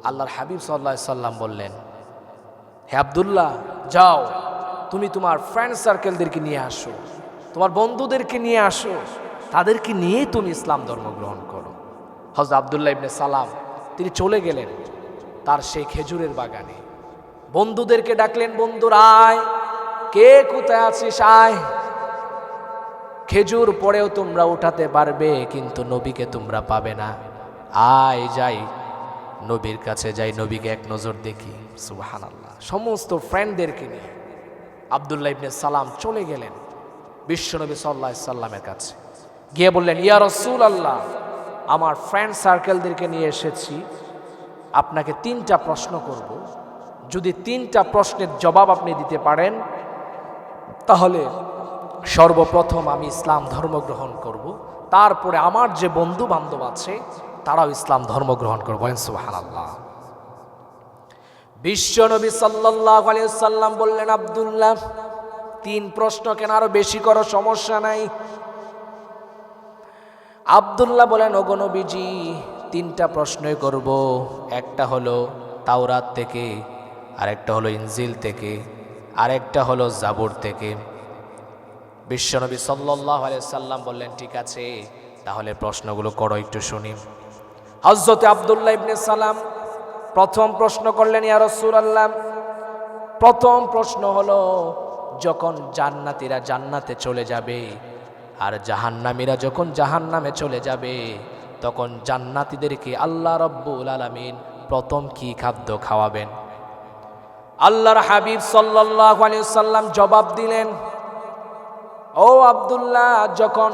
আল্লাহর হাবিব সাল্লাল্লাহু আলাইহি সাল্লাম বললেন, হে আব্দুল্লাহ, যাও, তুমি তোমার ফ্রেন্ড সার্কেলদেরকে নিয়ে আসো, তোমার বন্ধুদেরকে নিয়ে আসো, তাদেরকে নিয়ে তুমি ইসলাম ধর্ম গ্রহণ করো। হযরত আব্দুল্লাহ ইবনে সালাম তিনি চলে গেলেন তার সেই খেজুরের বাগানে। বন্ধুদেরকে ডাকলেন, বন্ধুরা আয়, কে কোথায় আছিস, আয়, খেজুর পরেও তোমরা উঠাতে পারবে, কিন্তু নবীকে তোমরা পাবে না। আয়, যাই নবীর কাছে যাই, নবীকে এক নজর দেখি। সুবহানাল্লাহ। সমস্ত ফ্রেন্ডদেরকে নিয়ে আব্দুল্লাহ ইবনে সালাম চলে গেলেন বিশ্বনবী সাল্লাল্লাহু আলাইহি সাল্লামের কাছে। গিয়ে বললেন, ইয়া রাসূলুল্লাহ, আমার ফ্রেন্ড সার্কেলদেরকে নিয়ে এসেছি, আপনাকে 3টা প্রশ্ন করব, যদি 3টা প্রশ্নের জবাব আপনি দিতে পারেন, তাহলে সর্বপ্রথম আমি ইসলাম ধর্ম গ্রহণ করব, তারপরে আমার যে বন্ধু বান্ধব আছে তারাও ইসলাম ধর্ম গ্রহণ করবে, বলেন সুবহানাল্লাহ। বিশ্বনবী সাল্লাল্লাহু আলাইহি সাল্লাম বললেন, আব্দুল্লাহ, 3 প্রশ্ন কেন, আরো বেশি করো, সমস্যা নাই। আব্দুল্লাহ বলেন, ওগো নবীজি, তিনটা প্রশ্নই করব। একটা হলো তাওরাত থেকে, আরেকটা হলো ইনজিল থেকে, আরেকটা হলো জাবুর থেকে। বিশ্বনবী সাল্লাল্লাহু আলাইহি সাল্লাম বললেন, ঠিক আছে, তাহলে প্রশ্নগুলো করো, একটু শুনি। হযরতে আব্দুল্লাহ ইবনে সালাম প্রথম প্রশ্ন করলেন, ইয়া রাসূলুল্লাহ, প্রথম প্রশ্ন হলো, যখন জান্নাতীরা জান্নাতে চলে যাবে আর জাহান্নামীরা যখন জাহান্নামে চলে যাবে, তখন জান্নাতীদেরকে আল্লাহ রাব্বুল আলামিন প্রথম কি খাদ্য খাওয়াবেন? আল্লাহর হাবিব সাল্লাল্লাহু আলাইহি ওয়াসাল্লাম জবাব দিলেন, ও আব্দুল্লাহ, যখন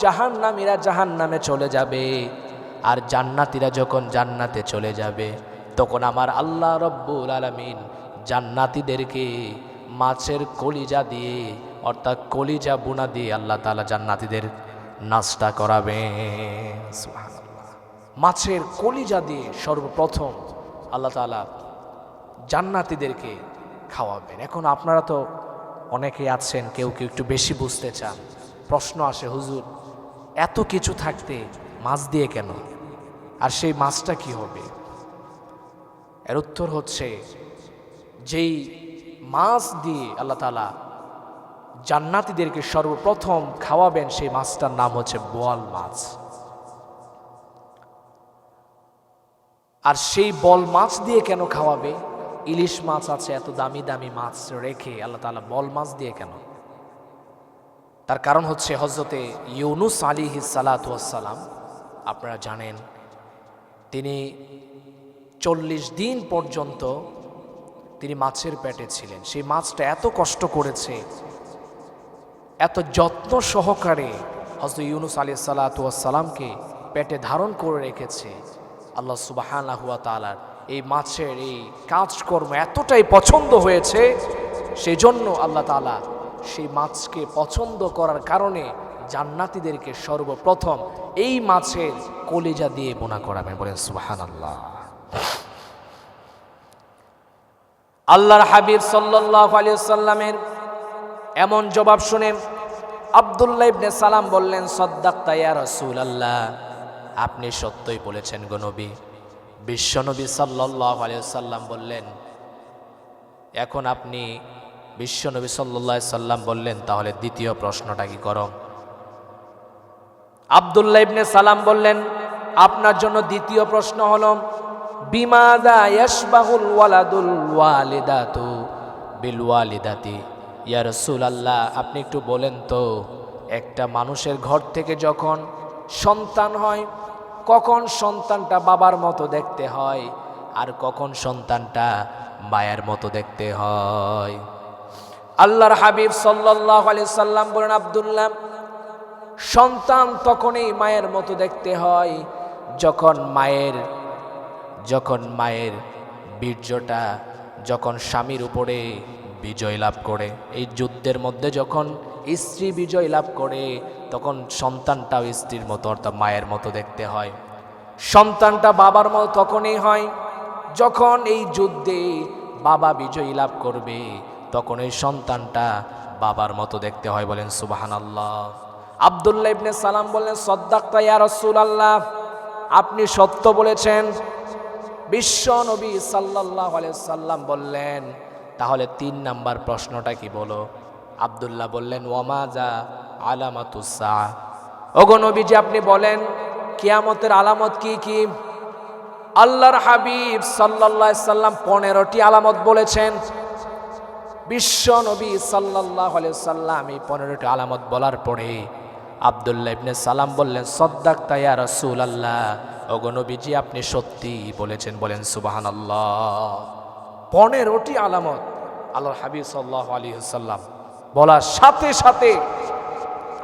জাহান্নামীরা জাহান্নামে চলে যাবে আর জান্নাতীরা যখন জান্নাতে চলে যাবে, তখন আমার আল্লাহ রাব্বুল আলামিন জান্নাতীদেরকে মাছের কলিজা দিয়ে, অর্থাৎ কলিজা বুনা দিয়ে আল্লাহ তাআলা জান্নাতীদের নাস্তা করাবেন। সুবহানাল্লাহ। মাছের কলিজা দিয়ে সর্বপ্রথম আল্লাহ তাআলা জান্নাতীদেরকে খাওয়াবেন। এখন আপনারা তো অনেকেই আছেন, কেউ কেউ একটু বেশি বুঝতে চান। প্রশ্ন আসে, হুজুর, এত কিছু থাকতে মাছ দিয়ে কেন? আর সেই মাছটা কি হবে? এর উত্তর হচ্ছে, যেই মাছ দিয়ে আল্লাহ তাআলা জান্নাতীদেরকে সর্বপ্রথম খাওয়াবেন, সেই মাছটার নাম হচ্ছে বোয়াল মাছ। আর সেই বল মাছ দিয়ে কেন খাওয়াবে? ইলিশ মাছ আছে, এত দামি দামি মাছ রেখে আল্লাহ তাআলা বল মাছ দিয়ে কেন? তার কারণ হচ্ছে, হযরতে ইউনুস আলাইহিস সালাতু ওয়াস সালাম, আপনারা জানেন, তিনি 40 দিন পর্যন্ত তিনি মাছের পেটে ছিলেন। সেই মাছটা এত কষ্ট করেছে, এত যত্ন সহকারে হযরত ইউনুস আলাইহিস সালাতু ওয়াস সালামকে পেটে ধারণ করে রেখেছে। আল্লাহ সুবহানাহু ওয়া তাআলার এই মাছের এই কাজকর্ম এতটাই পছন্দ হয়েছে, সেই জন্য আল্লাহ তাআলা সেই মাছকে পছন্দ করার কারণে জান্নাতীদেরকে সর্বপ্রথম এই মাছের কলিজা দিয়ে বোনা করাবেন। বলেন সুবহানাল্লাহ। আল্লাহর হাবিব সাল্লাল্লাহু আলাইহি ওয়াসাল্লামের এমন জবাব শুনে আব্দুল্লাহ ইবনে সালাম বললেন, সাদ্দাকতা ইয়া রাসূলুল্লাহ, আপনি সত্যই বলেছেন গো নবী। বিশ্বনবী সাল্লাল্লাহু আলাইহি ওয়াসাল্লাম বললেন, এখন আপনি, বিশ্বনবী সাল্লাল্লাহু আলাইহি ওয়াসাল্লাম বললেন, তাহলে দ্বিতীয় প্রশ্নটা কি করো? আব্দুল্লাহ ইবনে সালাম বললেন, আপনার জন্য দ্বিতীয় প্রশ্ন হলো, বিমাযা ইয়াশবাহুল ওয়ালাদুল ওয়ালিদাতু বিল ওয়ালিদাতি। ইয়া রাসূলুল্লাহ, আপনি একটু বলেন তো, একটা মানুষের ঘর থেকে যখন সন্তান হয়, কখন সন্তানটা বাবার মতো দেখতে হয় আর কখন সন্তানটা মায়ের মতো দেখতে হয়? আল্লাহর হাবিব সাল্লাল্লাহু আলাইহি সাল্লাম বলেন, আব্দুল্লাহ, সন্তান তখনই মায়ের মতো দেখতে হয় যখন মায়ের বীর্যটা যখন স্বামীর উপরে বিজয় লাভ করে। এই যুদ্ধের মধ্যে যখন স্ত্রী বিজয় লাভ করে, তখন সন্তানটাও স্ত্রীর মতো, অর্থাৎ মায়ের মতো দেখতে হয়। সন্তানটা বাবার মতো তখনই হয় যখন এই যুদ্ধে বাবা বিজয়ী লাভ করবে, তখন এই সন্তানটা বাবার মতো দেখতে হয়। বলেন সুবহানাল্লাহ। আব্দুল্লাহ ইবনে সালাম বললেন, সাদ্দাকতা ইয়া রাসূলুল্লাহ, আপনি সত্য বলেছেন। বিশ্ব নবী সাল্লাল্লাহু আলাইহি সাল্লাম বললেন, তাহলে 3 নাম্বার প্রশ্নটা কি বলো? আব্দুল্লাহ বললেন, ওয়ামাযা আলামাতুস সাআহ। ওগো নবীজি, আপনি বলেন, কিয়ামতের আলামত কি কি? আল্লাহর হাবিব সাল্লাল্লাহু আলাইহি সাল্লাম 15টি আলামত বলেছেন। বিশ্ব নবী সাল্লাল্লাহু আলাইহি সাল্লাম এই 15টি আলামত বলার পরে আব্দুল্লাহ ইবনে সালাম বললেন, সাদ্দাকতা ইয়া রাসূলুল্লাহ, ওগো নবীজি, আপনি সত্যি বলেছেন। বলেন সুবহানাল্লাহ। 15টি আলামত আল্লাহর হাবিব সাল্লাল্লাহু আলাইহি সাল্লাম বলার সাথে সাথে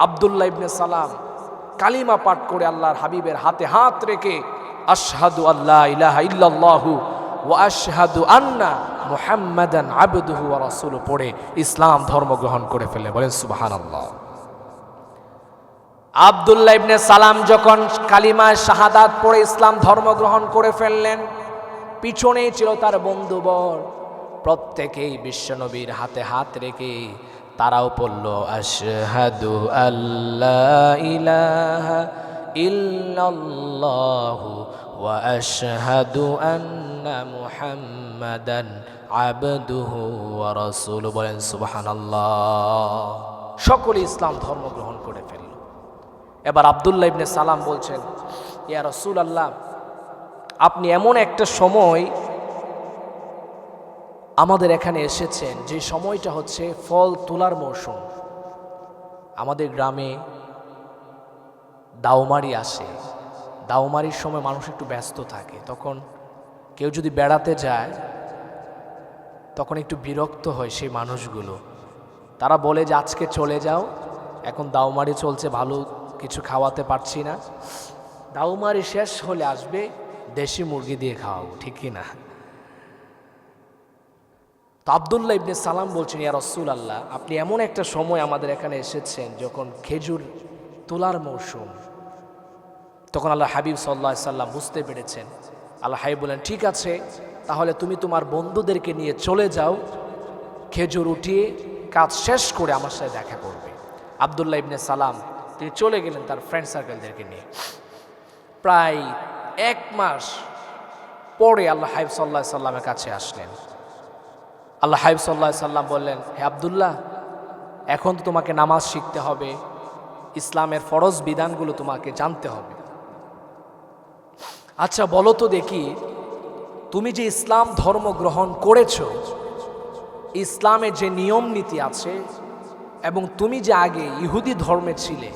আব্দুল্লাহ ইবনে সালাম কালিমা পাঠ করে আল্লাহর হাবিবের হাতে হাত রেখে আশহাদু আল্লা ইলাহা ইল্লাল্লাহু ওয়া আশহাদু আন্না মুহাম্মাদান আবদুহু ওয়া রাসূলুহু পড়ে ইসলাম ধর্ম গ্রহণ করে ফেলে। বলেন সুবহানাল্লাহ। আব্দুল্লাহ ইবনে সালাম যখন কালিমা শাহাদাত পড়ে ইসলাম ধর্ম গ্রহণ করে ফেললেন, পিছনেই ছিল তার বন্ধুবর, প্রত্যেকেই বিশ্বনবীর হাতে হাত রেখে তারাও পড়ল, আশহাদু আল্লা ইলাহা ইল্লাল্লাহু ওয়া আশহাদু আন্না মুহাম্মাদান আবদুহু ওয়া রাসূলুহু। বলেন সুবহানাল্লাহ। সকলে ইসলাম ধর্ম গ্রহণ করে ফেলল। এবার আব্দুল্লাহ ইবনে সালাম বলছেন, ইয়া রাসূলুল্লাহ, আপনি এমন একটা সময় আমাদের এখানে এসেছেন যে সময়টা হচ্ছে ফল তোলার মৌসুম। আমাদের গ্রামে দাওমারি আসে, দাওমারির সময় মানুষ একটু ব্যস্ত থাকে, তখন কেউ যদি বেড়াতে যায় তখন একটু বিরক্ত হয় সেই মানুষগুলো। তারা বলে যে আজকে চলে যাও, এখন দাওমারি চলছে, ভালো কিছু খাওয়াতে পারছি না, দাওমারি শেষ হলে আসবে, দেশি মুরগি দিয়ে খাওয়াবো, ঠিক কি না? তো আব্দুল্লাহ ইবনে সালাম বলছেন, ইয়া রাসূলুল্লাহ, আপনি এমন একটা সময় আমাদের এখানে এসেছেন যখন খেজুর তোলার মৌসুম। তখন আল্লাহ হাবিব সাল্লাল্লাহু আলাইহি সাল্লাম বুঝতে পেরেছেন। আল্লাহ হাবিব বলেন, ঠিক আছে, তাহলে তুমি তোমার বন্ধুদেরকে নিয়ে চলে যাও, খেজুর উঠিয়ে কাজ শেষ করে আমার সাথে দেখা করবে। আব্দুল্লাহ ইবনে সালাম তিনি চলে গেলেন তার ফ্রেন্ড সার্কেলদেরকে নিয়ে। প্রায় 1 মাস পরে আল্লাহ হাবিব সাল্লাল্লাহু আলাইহি সাল্লামের কাছে আসলেন। আল্লাহ হাবিব সাল্লাল্লাহু আলাইহি সাল্লাম বললেন, হে আব্দুল্লাহ, এখন তো তোমাকে নামাজ শিখতে হবে, ইসলামের ফরজ বিধানগুলো তোমাকে জানতে হবে। আচ্ছা বলো তো দেখি, তুমি যে ইসলাম ধর্ম গ্রহণ করেছো, ইসলামের যে নিয়ম নীতি আছে, এবং তুমি যে আগে ইহুদি ধর্মে ছিলে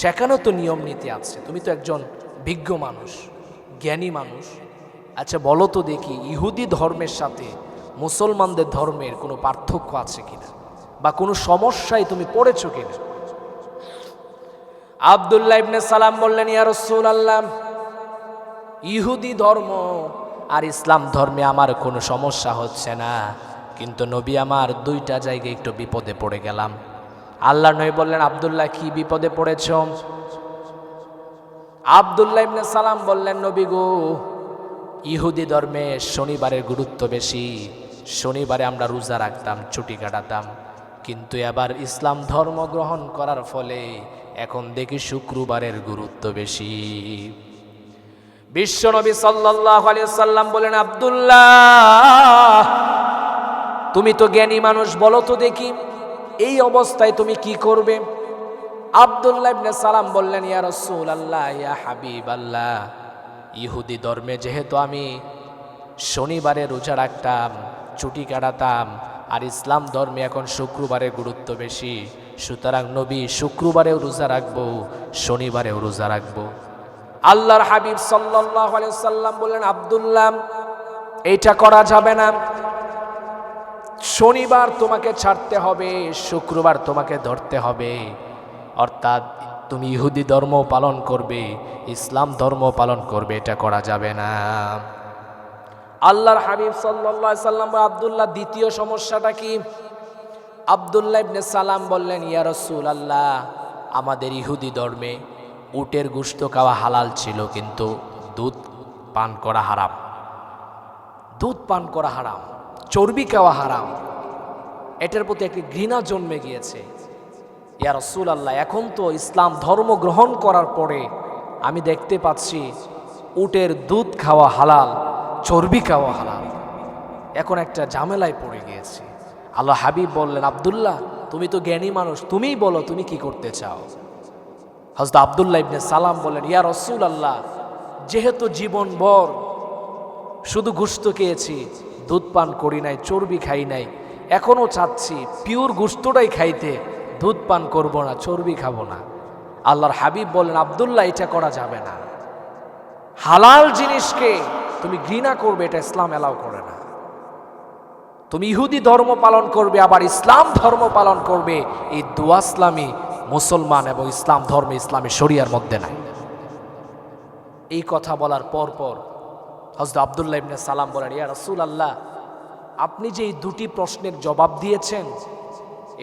সেখানেও তো নিয়ম নীতি আছে, তুমি তো একজন বিজ্ঞ মানুষ, জ্ঞানী মানুষ। আচ্ছা বলো তো দেখি, ইহুদি ধর্মের সাথে মুসলমানদের ধর্মের কোনো পার্থক্য আছে কিনা, বা কোনো সমস্যায় তুমি পড়েছো কিনা? আব্দুল্লাহ ইবনে সালাম বললেন, ইয়া রাসূলুল্লাহ, ইহুদি ধর্ম আর ইসলাম ধর্মে আমার কোনো সমস্যা হচ্ছে না, কিন্তু নবী আমার 2টা জায়গায় একটু বিপদে পড়ে গেলাম। আল্লাহর নবী বললেন, আব্দুল্লাহ কি বিপদে পড়েছ? আব্দুল্লাহ ইবনে সালাম বললেন, নবী গো, ইহুদি ধর্মে শনিবারের গুরুত্ব বেশি, শনিবারে আমরা রোজা রাখতাম, ছুটি কাটাতাম, কিন্তু এবার ইসলাম ধর্ম গ্রহণ করার ফলে এখন দেখি শুক্রবারের গুরুত্ব বেশি। বিশ্বনবী সাল্লাল্লাহু আলাইহি সাল্লাম বলেন, আব্দুল্লাহ, তুমি তো জ্ঞানী মানুষ, বলো তো দেখি এই অবস্থায় তুমি কি করবে? আব্দুল্লাহ ইবনে সালাম বললেন, ইয়া রাসূলুল্লাহ, ইয়া হাবিবাল্লাহ, ইহুদি ধর্মে যেহেতু আমি শনিবারে রোজা রাখতাম, ছুটি কাটাতাম, আর ইসলাম ধর্মে এখন শুক্রবারের গুরুত্ব বেশি, সুতরাং নবী শুক্রবারেও রোজা রাখবো, শনিবারেও রোজা রাখবো। আল্লাহর হাবিব সাল্লাল্লাহু আলাইহি সাল্লাম বললেন, আব্দুল্লাহ, এইটা করা যাবে না, শনিবার তোমাকে ছাড়তে হবে, শুক্রবার তোমাকে ধরতে হবে, অর্থাৎ তুমি ইহুদি ধর্ম পালন করবে, ইসলাম ধর্ম পালন করবে, এটা করা যাবে না। আল্লাহর হাবিব সাল্লাল্লাহু আলাইহি সাল্লাম, আব্দুল্লাহ, দ্বিতীয় সমস্যাটা কি? আব্দুল্লাহ ইবনে সালাম বললেন, ইয়া রাসূলুল্লাহ, আমাদের ইহুদি ধর্মে উটের গোশত খাওয়া হালাল ছিল, কিন্তু দুধ পান করা হারাম, দুধ পান করা হারাম, চর্বি খাওয়া হারাম, এটার প্রতি একটি ঘৃণা জন্মে গিয়েছে। ইয়া রাসূলুল্লাহ, এখন তো ইসলাম ধর্ম গ্রহণ করার পরে আমি দেখতে পাচ্ছি উটের দুধ খাওয়া হালাল, চর্বি খাওয়া হালাল, এখন একটা ঝামেলায় পড়ে গিয়েছে। আল্লাহ হাবিব বললেন, আব্দুল্লাহ, তুমি তো জ্ঞানী মানুষ, তুমিই বলো তুমি কি করতে চাও? হযরত আব্দুল্লাহ ইবনে সালাম বললেন, ইয়া রাসূলুল্লাহ, যেহেতু জীবনভর শুধু গোশত খেয়েছি, দুধ পান করি নাই, চর্বি খাই নাই, এখনো চাচ্ছি পিওর গোশতটাই খাইতে, দুধ পান করব না, চর্বি খাবো না। আল্লাহর হাবিব বললেন, আব্দুল্লাহ, এটা করা যাবে না, হালাল জিনিসকে তুমি ঘৃণা করবে, এটা ইসলাম এলাও করে না। তুমি ইহুদি ধর্ম পালন করবে, আবার ইসলাম ধর্ম পালন করবে, এই দুয়া ইসলামী মুসলমান এবং ইসলাম ধর্মে, ইসলামী শরিয়ার মধ্যে নাই। এই কথা বলার পর পর হযরত আব্দুল্লাহ ইবনে সালাম বলেন, ইয়া রাসূলুল্লাহ, আপনি যে এই 2টি প্রশ্নের জবাব দিয়েছেন,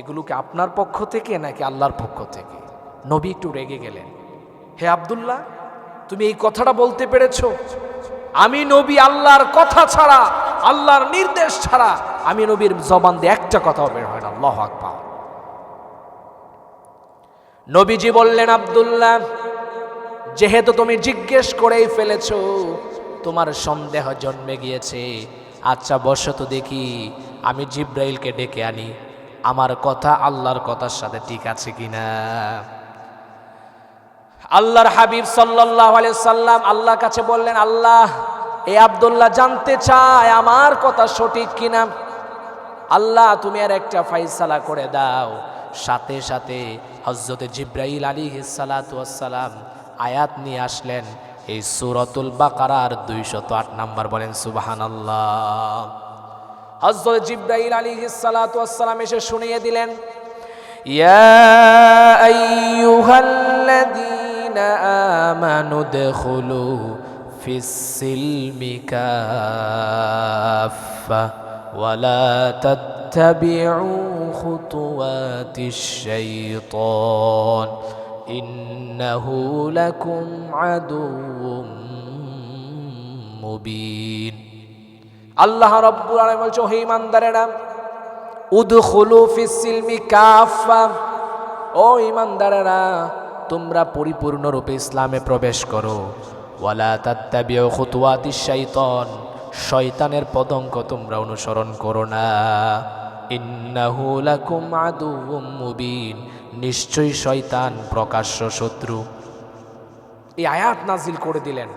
এগুলো কি আপনার পক্ষ থেকে নাকি আল্লাহর পক্ষ থেকে? নবী একটু রেগে গেলেন, হে আব্দুল্লাহ, তুমি এই কথাটা বলতে পেরেছো? আমি নবী আল্লাহর কথা ছাড়া, আল্লাহর নির্দেশ ছাড়া আমি নবীর জবান দিয়ে একটা কথাও বের হয় না। আল্লাহু আকবার। নবীজি বললেন, আব্দুল্লাহ, যেহেতু তুমি জিজ্ঞেস করেই ফেলেছো, তোমার সন্দেহ জন্মে গিয়েছে, আচ্ছা বসো তো দেখি আমি জিব্রাইলকে ডেকে আনি, আমার কথা আল্লাহর কথার সাথে ঠিক আছে কিনা। আল্লাহর হাবিব সাল্লাল্লাহু আলাইহি সাল্লাম আল্লাহর কাছে বললেন, আল্লাহ, এই আব্দুল্লাহ জানতে চায় আমার কথা সঠিক কিনা, আল্লাহ তুমি আর একটা ফাইসালা করে দাও। সাথে সাথে হযরত জিব্রাইল আলাইহিস সালাতু ওয়াস সালাম আয়াত নিয়ে আসলেন, এই সূরাতুল বাকারার 208 নম্বর, বলেন সুবহানাল্লাহ। হযরত জিব্রাইল আলাইহিস সালাতু ওয়াস সালাম এসে শুনিয়ে দিলেন, ইয়া আইয়ুহাল্লাযীনা আমানু দুখুলু ফিস সিলমি কাফা ওয়ালা তাত্তাবিউ খুতুওয়াতিশ শাইতান ইন্নাহু লাকুম আদুউম মুবিন। আল্লাহ রাব্বুল আলামিন বলছে, হে ঈমানদারেরা, উদখুলু ফিস সিলমি কাফা, ও ঈমানদারেরা তোমরা পরিপূর্ণরূপে ইসলামে প্রবেশ করো। ওয়ালা তাত্তাবিউ খুতুওয়াতিশ শাইতান, শয়তানের পদঙ্ক তোমরা অনুসরণ করো না। ইন্নাহু লাকুম আদুউম মুবিন, নিশ্চয়ই শয়তান প্রকাশ্য শত্রু। এই আয়াত নাজিল করে দিলেন,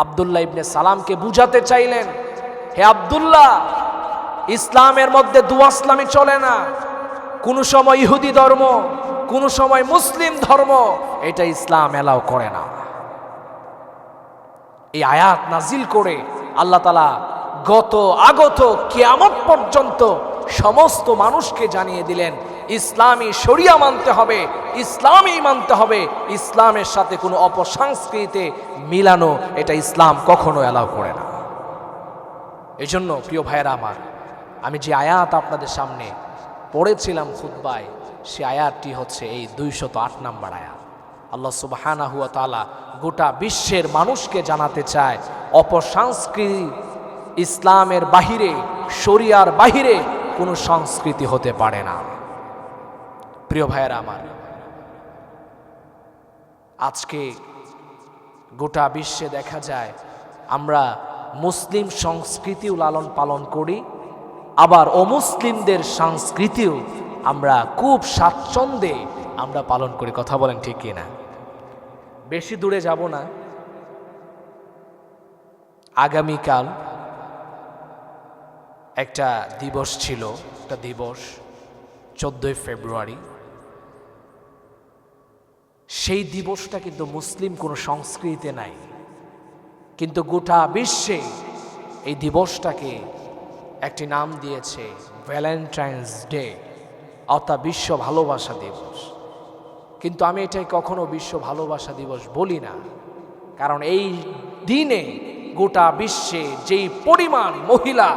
আব্দুল্লাহ ইবনে সালামকে বুঝাতে চাইলেন, হে আব্দুল্লাহ, ইসলামের মধ্যে দুয়াসলামি চলে না, কোন সময় ইহুদি ধর্ম, কোন সময় মুসলিম ধর্ম, এটা ইসলাম এলাও করে না। এই আয়াত নাজিল করে আল্লাহ তাআলা আগত কিয়ামত পর্যন্ত সমস্ত মানুষকে জানিয়ে দিলেন, ইসলামী শরিয়া মানতে হবে, ইসলামই মানতে হবে, ইসলামের সাথে কোনো অপসংস্কৃতি মিলানো এটা ইসলাম কখনো এলাও করে না। এই জন্য প্রিয় ভাইয়েরা আমার, আমি যে আয়াত আপনাদের সামনে পড়েছিলাম খুতবায়, সে আয়াতটি হচ্ছে এই 208 নম্বর আয়াত। আল্লাহ সুবহানাহু ওয়া তাআলা গোটা বিশ্বের মানুষকে জানাতে চায়, অপসংস্কৃতি ইসলামের বাহিরে, শরিয়ার বাহিরে কোনো সংস্কৃতি হতে পারে না। প্রিয় ভাইয়েরা আমার, আজকে গোটা বিশ্বে দেখা যায় আমরা মুসলিম সংস্কৃতিও লালন পালন করি, আবার অমুসলিমদের সংস্কৃতিও আমরা খুব স্বাচ্ছন্দ্যে আমরা পালন করি। কথা বলেন ঠিক কিনা? বেশি দূরে যাব না, আগামীকাল একটা দিবস ছিল, একটা দিবস 14ই ফেব্রুয়ারি। সেই দিবসটা কিন্তু মুসলিম কোনো সংস্কৃতিতে নাই, কিন্তু গোটা বিশ্বে এই দিবসটাকে একটি নাম দিয়েছে ভ্যালেন্টাইন্স ডে, অর্থাৎ বিশ্ব ভালোবাসা দিবস। কিন্তু আমি এটাই কখনো বিশ্ব ভালোবাসা দিবস বলি না, কারণ এই দিনে গোটা বিশ্বে যেই পরিমাণ মহিলা,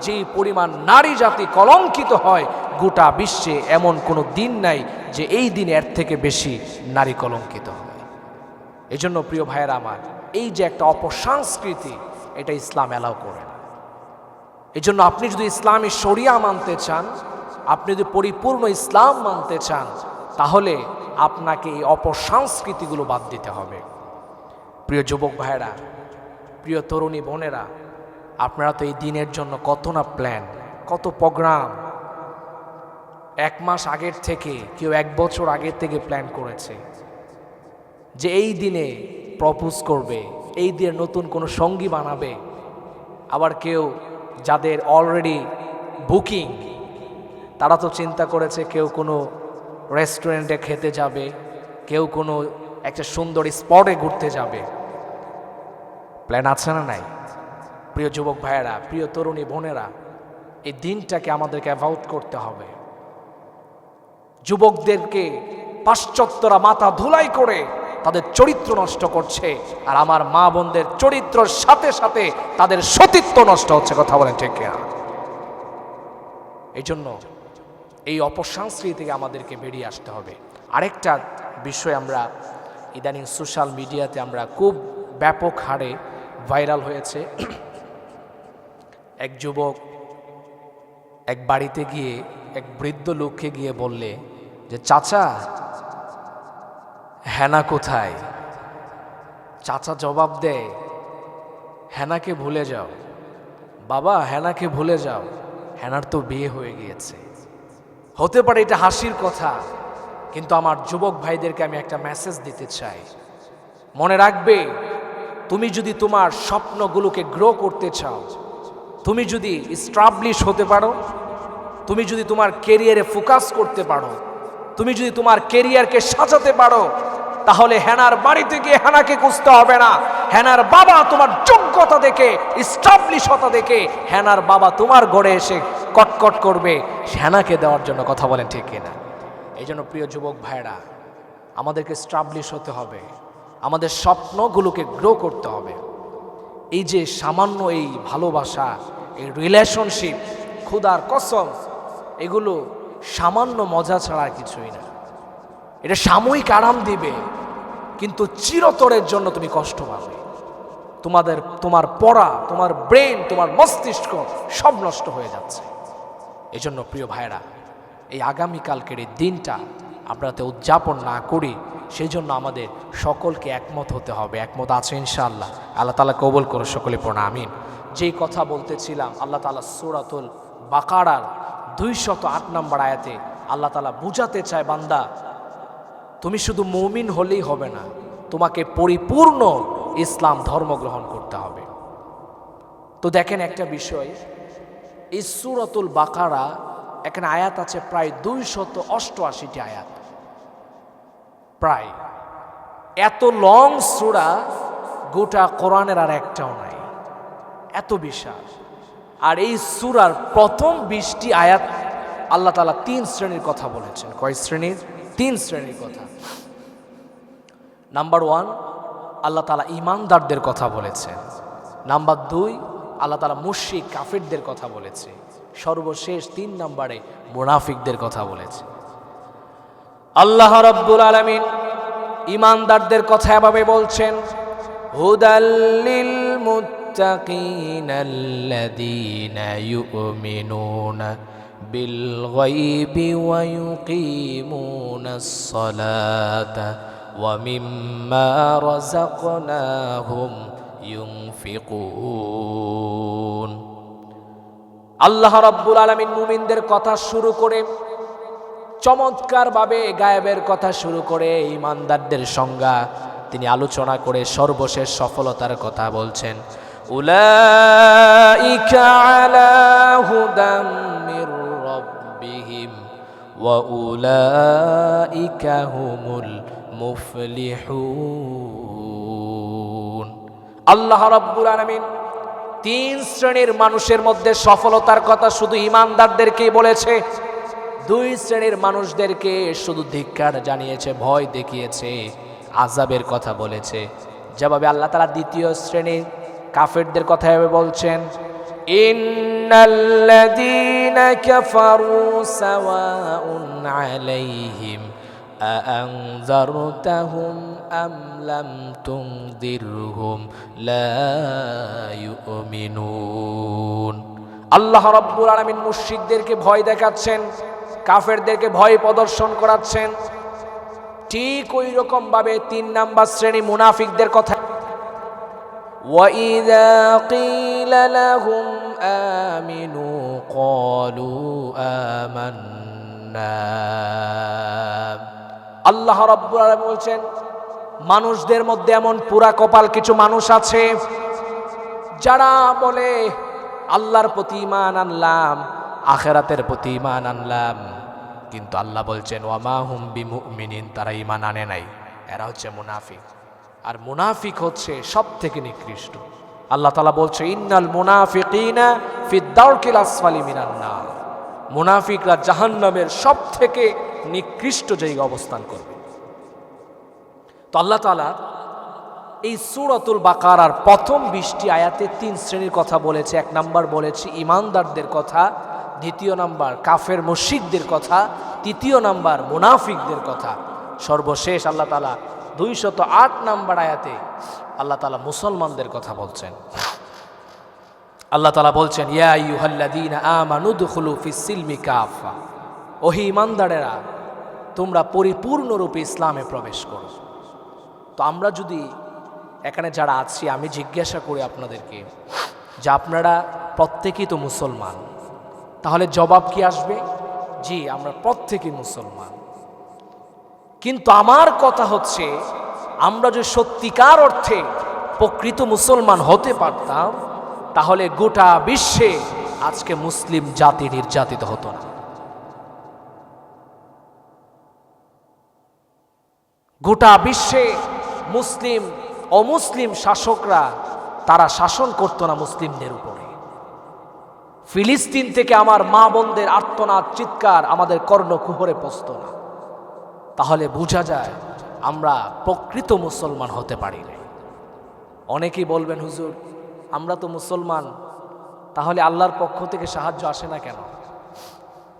যেই পরিমাণ নারী জাতি কলঙ্কিত হয়, গোটা বিশ্বে এমন কোনো দিন নাই যে এই দিনে এর থেকে বেশি নারী কলঙ্কিত হয়। এই জন্য প্রিয় ভাইয়েরা আমার, এই যে একটা অপসংস্কৃতি, এটা ইসলাম এলাও করে না। এই জন্য আপনি যদি ইসলামী শরিয়া মানতে চান, আপনি যদি পরিপূর্ণ ইসলাম মানতে চান, তাহলে আপনাকে এই অপসংস্কৃতিগুলো বাদ দিতে হবে। প্রিয় যুবক ভাইয়েরা, প্রিয় তরুণী বোনেরা, আপনারা তো এই দিনের জন্য কত না প্ল্যান, কত প্রোগ্রাম, 1 মাস আগের থেকে, কেউ 1 বছর আগের থেকে প্ল্যান করেছে যে এই দিনে প্রপোজ করবে, এই দিনে নতুন কোনো সঙ্গী বানাবে। আবার কেউ যাদের অলরেডি বুকিং, তারা তো চিন্তা করেছে কেউ কোনো রেস্টুরেন্টে খেতে যাবে, কেউ কোনো একটা সুন্দর স্পটে ঘুরতে যাবে। প্ল্যান আছে না নাই? প্রিয় যুবক ভাইয়েরা, প্রিয় তরুণী বোনেরা, এই দিনটাকে আমাদেরকে অ্যাভয়েড করতে হবে। যুবকদেরকে পাশ্চাত্যরা মাথা ধুলাই করে তাদের চরিত্র নষ্ট করছে, আর আমার মা বোনদের চরিত্রের সাথে সাথে তাদের সতীত্ব নষ্ট হচ্ছে। কথা বলেন ঠিক কিনা? এই জন্য এই অপসংস্কৃতি থেকে আমাদেরকে বেরিয়ে আসতে হবে। আরেকটা বিষয় আমরা ইদানিং সোশ্যাল মিডিয়াতে আমরা খুব ব্যাপক হারে ভাইরাল হয়েছে। এক যুবক এক বাড়িতে গিয়ে এক বৃদ্ধ লোককে গিয়ে বললে যে, চাচা হেনা কোথায়? চাচা জবাব দেয়, হেনাকে ভুলে যাও বাবা, হেনাকে ভুলে যাও, হেনার তো বিয়ে হয়ে গিয়েছে। হতে পারে এটা হাসির কথা, কিন্তু আমার যুবক ভাইদেরকে আমি একটা মেসেজ দিতে চাই। মনে রাখবে, তুমি যদি তোমার স্বপ্নগুলোকে গ্রো করতে চাও, তুমি যদি স্টাবলিশ হতে পারো, তুমি যদি তোমার কেরিয়ারে ফোকাস করতে পারো, তুমি যদি তোমার কেরিয়ারকে সাজাতে পারো, তাহলে হেনার বাড়িতে গিয়ে হেনাকে খুঁজতে হবে না। হেনার বাবা তোমার যোগ্যতা দেখে, স্টাবলিশতা দেখে হেনার বাবা তোমার ঘরে এসে কটকট করবে হেনাকে দেওয়ার জন্য। কথা বলেন ঠিক কিনা? এই জন্য প্রিয় যুবক ভাইরা, আমাদেরকে স্টাবলিশ হতে হবে, আমাদের স্বপ্নগুলোকে গ্রো করতে হবে। এই যে সামান্য এই ভালোবাসা, এই রিলেশনশিপ, খুদার কসম, এগুলো সামান্য মজা ছাড়া আর কিছুই না। এটা সাময়িক আরাম দিবে, কিন্তু চিরতরের জন্য তুমি কষ্ট পাবে। তোমার পড়া, তোমার ব্রেন, তোমার মস্তিষ্ক সব নষ্ট হয়ে যাচ্ছে। এই জন্য প্রিয় ভাইরা, এই আগামীকালকের এই দিনটা আমরা তো উদযাপন না করি, সেই জন্য আমাদের সকলকে একমত হতে হবে। একমত আছে ইনশাআল্লাহ? আল্লাহ তাআলা কবুল করে সকলে পড়া আমিন। যেই কথা বলতেছিলাম, আল্লাহ তাআলা সূরাতুল বাকারার 208 নম্বর আয়াতে আল্লাহ তাআলা বুঝাতে চায়, বান্দা তুমি শুধু মুমিন হলেই হবে না, তোমাকে পরিপূর্ণ ইসলাম ধর্ম গ্রহণ করতে হবে। তো দেখেন একটা বিষয়, এই সূরাতুল বাকারা এখানে আয়াত আছে প্রায় 288টি আয়াত। প্রায় এত লং সূরা গোটা কোরআনের আর একটাও নাই, এত বিশাল। আর এই সূরার প্রথম 20টি আয়াত আল্লাহ তাআলা 3 শ্রেণীর কথা বলেছেন। কয় শ্রেণীর? 3 শ্রেণীর কথা। নাম্বার 1, আল্লাহ তাআলা ঈমানদারদের কথা বলেছেন। নাম্বার 2, আল্লাহ তাআলা মুশরিক কাফিরদের কথা বলেছে। সর্বশেষ 3 নম্বরে মুনাফিকদের কথা বলেছে। আল্লাহ রাব্বুল আলামিন ঈমানদারদের কথা এভাবে বলছেন, হুদাল্লিল মুত্তাকিনাল্লাযীনা ইউমিনুনা বিল গায়বি ওয়া ইউকিমুনাস সালাতা ওয়া মিম্মা রাযাকনাহুম ইউনফিকুন। আল্লাহ রাব্বুল আলামিন মুমিনদের কথা শুরু করে চমৎকারভাবে গায়েবের কথা শুরু করে ঈমানদারদের সংজ্ঞা তিনি আলোচনা করে সর্বশেষ সফলতার কথা বলছেন। উলাইকা আলা হুদাম মির রাব্বিহিম ওয়া উলাইকা হুমুল মুফলিহুন। আল্লাহ রাব্বুল আলামিন 3 শ্রেণীর মানুষের মধ্যে সফলতার কথা শুধু ঈমানদারদেরকেই বলেছে। 2 শ্রেণীর মানুষদেরকে শুধু ধিক্কার জানিয়েছে, ভয় দেখিয়েছে, আযাবের কথা বলেছে। যেভাবে আল্লাহ তাআলা 2য় শ্রেণীর কাফেরদের কথা এভাবে বলছেন, ইন্নাল্লাযীনা কাফারু সাওয়াউন আলাইহিম আআনযারতাহুম আম লাম তুনযিরহুম লা ইউমিনুন। আল্লাহ রাব্বুল আলামিন মুশরিকদেরকে ভয় দেখাচ্ছেন, কাফেরদেরকে ভয় প্রদর্শন করাচ্ছেন। ঠিক ওই রকম ভাবে 3 নাম্বার শ্রেণী মুনাফিকদের কথা, ওয়াইযা ক্বিলা লাহুম আমিনু ক্বালু আমান্না। আল্লাহ রাব্বুল আলামিন বলছেন, মানুষদের মধ্যে এমন পুরা কপাল কিছু মানুষ আছে যারা বলে আল্লাহর প্রতি ঈমান আনলাম, আখিরাতের প্রতি ঈমান আনলাম, কিন্তু আল্লাহ বলছেন ওয়া মা হুম বিমুমিনিন, তারা ঈমান আনে নাই। এরা হচ্ছে মুনাফিক। আর মুনাফিক হচ্ছে সবথেকে নিকৃষ্ট। আল্লাহ তাআলা বলছে ইন্নাল মুনাফিকিনা ফিদ দারকিল আসফালি মিনান নার। মুনাফিকরা জাহান্নামের সবথেকে নিকৃষ্ট জায়গায় অবস্থান করবে। তো আল্লাহ তাআলা এই সূরাতুল বাকারার প্রথম 20টি আয়াতে 3 শ্রেণীর কথা বলেছে। 1 নাম্বার বলেছে ঈমানদারদের কথা, 2য় নাম্বার কাফের মুশরিকদের কথা, 3য় নাম্বার মুনাফিকদের কথা। সর্বশেষ আল্লাহ তাআলা 208 নাম্বার আয়াতে আল্লাহ তাআলা মুসলমানদের কথা বলছেন। আল্লাহ তাআলা বলছেন, ইয়া আইয়ুহাল্লাযীনা আমানু দুখুলু ফিস সিলমি কাফা। ওহে ঈমানদারেরা, তোমরা পরিপূর্ণরূপে ইসলামে প্রবেশ করো। তো আমরা যদি এখানে যারা আছি আমি জিজ্ঞাসা করি আপনাদেরকে যে আপনারা প্রত্যেকেই তো মুসলমান, তাহলে জবাব কি আসবে? জি, আমরা প্রত্যেকেই মুসলমান। কিন্তু আমার কথা হচ্ছে, আমরা যদি সত্যিকার অর্থে প্রকৃত মুসলমান হতে পারতাম, তাহলে গোটা বিশ্বে আজকে মুসলিম জাতি নির্যাতিত হতো না। গোটা বিশ্বে মুসলিম অমুসলিম শাসকরা তারা শাসন করতো না মুসলিমদের উপরে। ফিলিস্তিন থেকে আমার মা বোনদের আর্তনাদ চিৎকার আমাদের কর্ণকুহরে পৌঁছত না। তাহলে বোঝা যায় আমরা প্রকৃত মুসলমান হতে পারি না। অনেকেই বলবেন, হুজুর আমরা তো মুসলমান, তাহলে আল্লাহর পক্ষ থেকে সাহায্য আসে না কেন?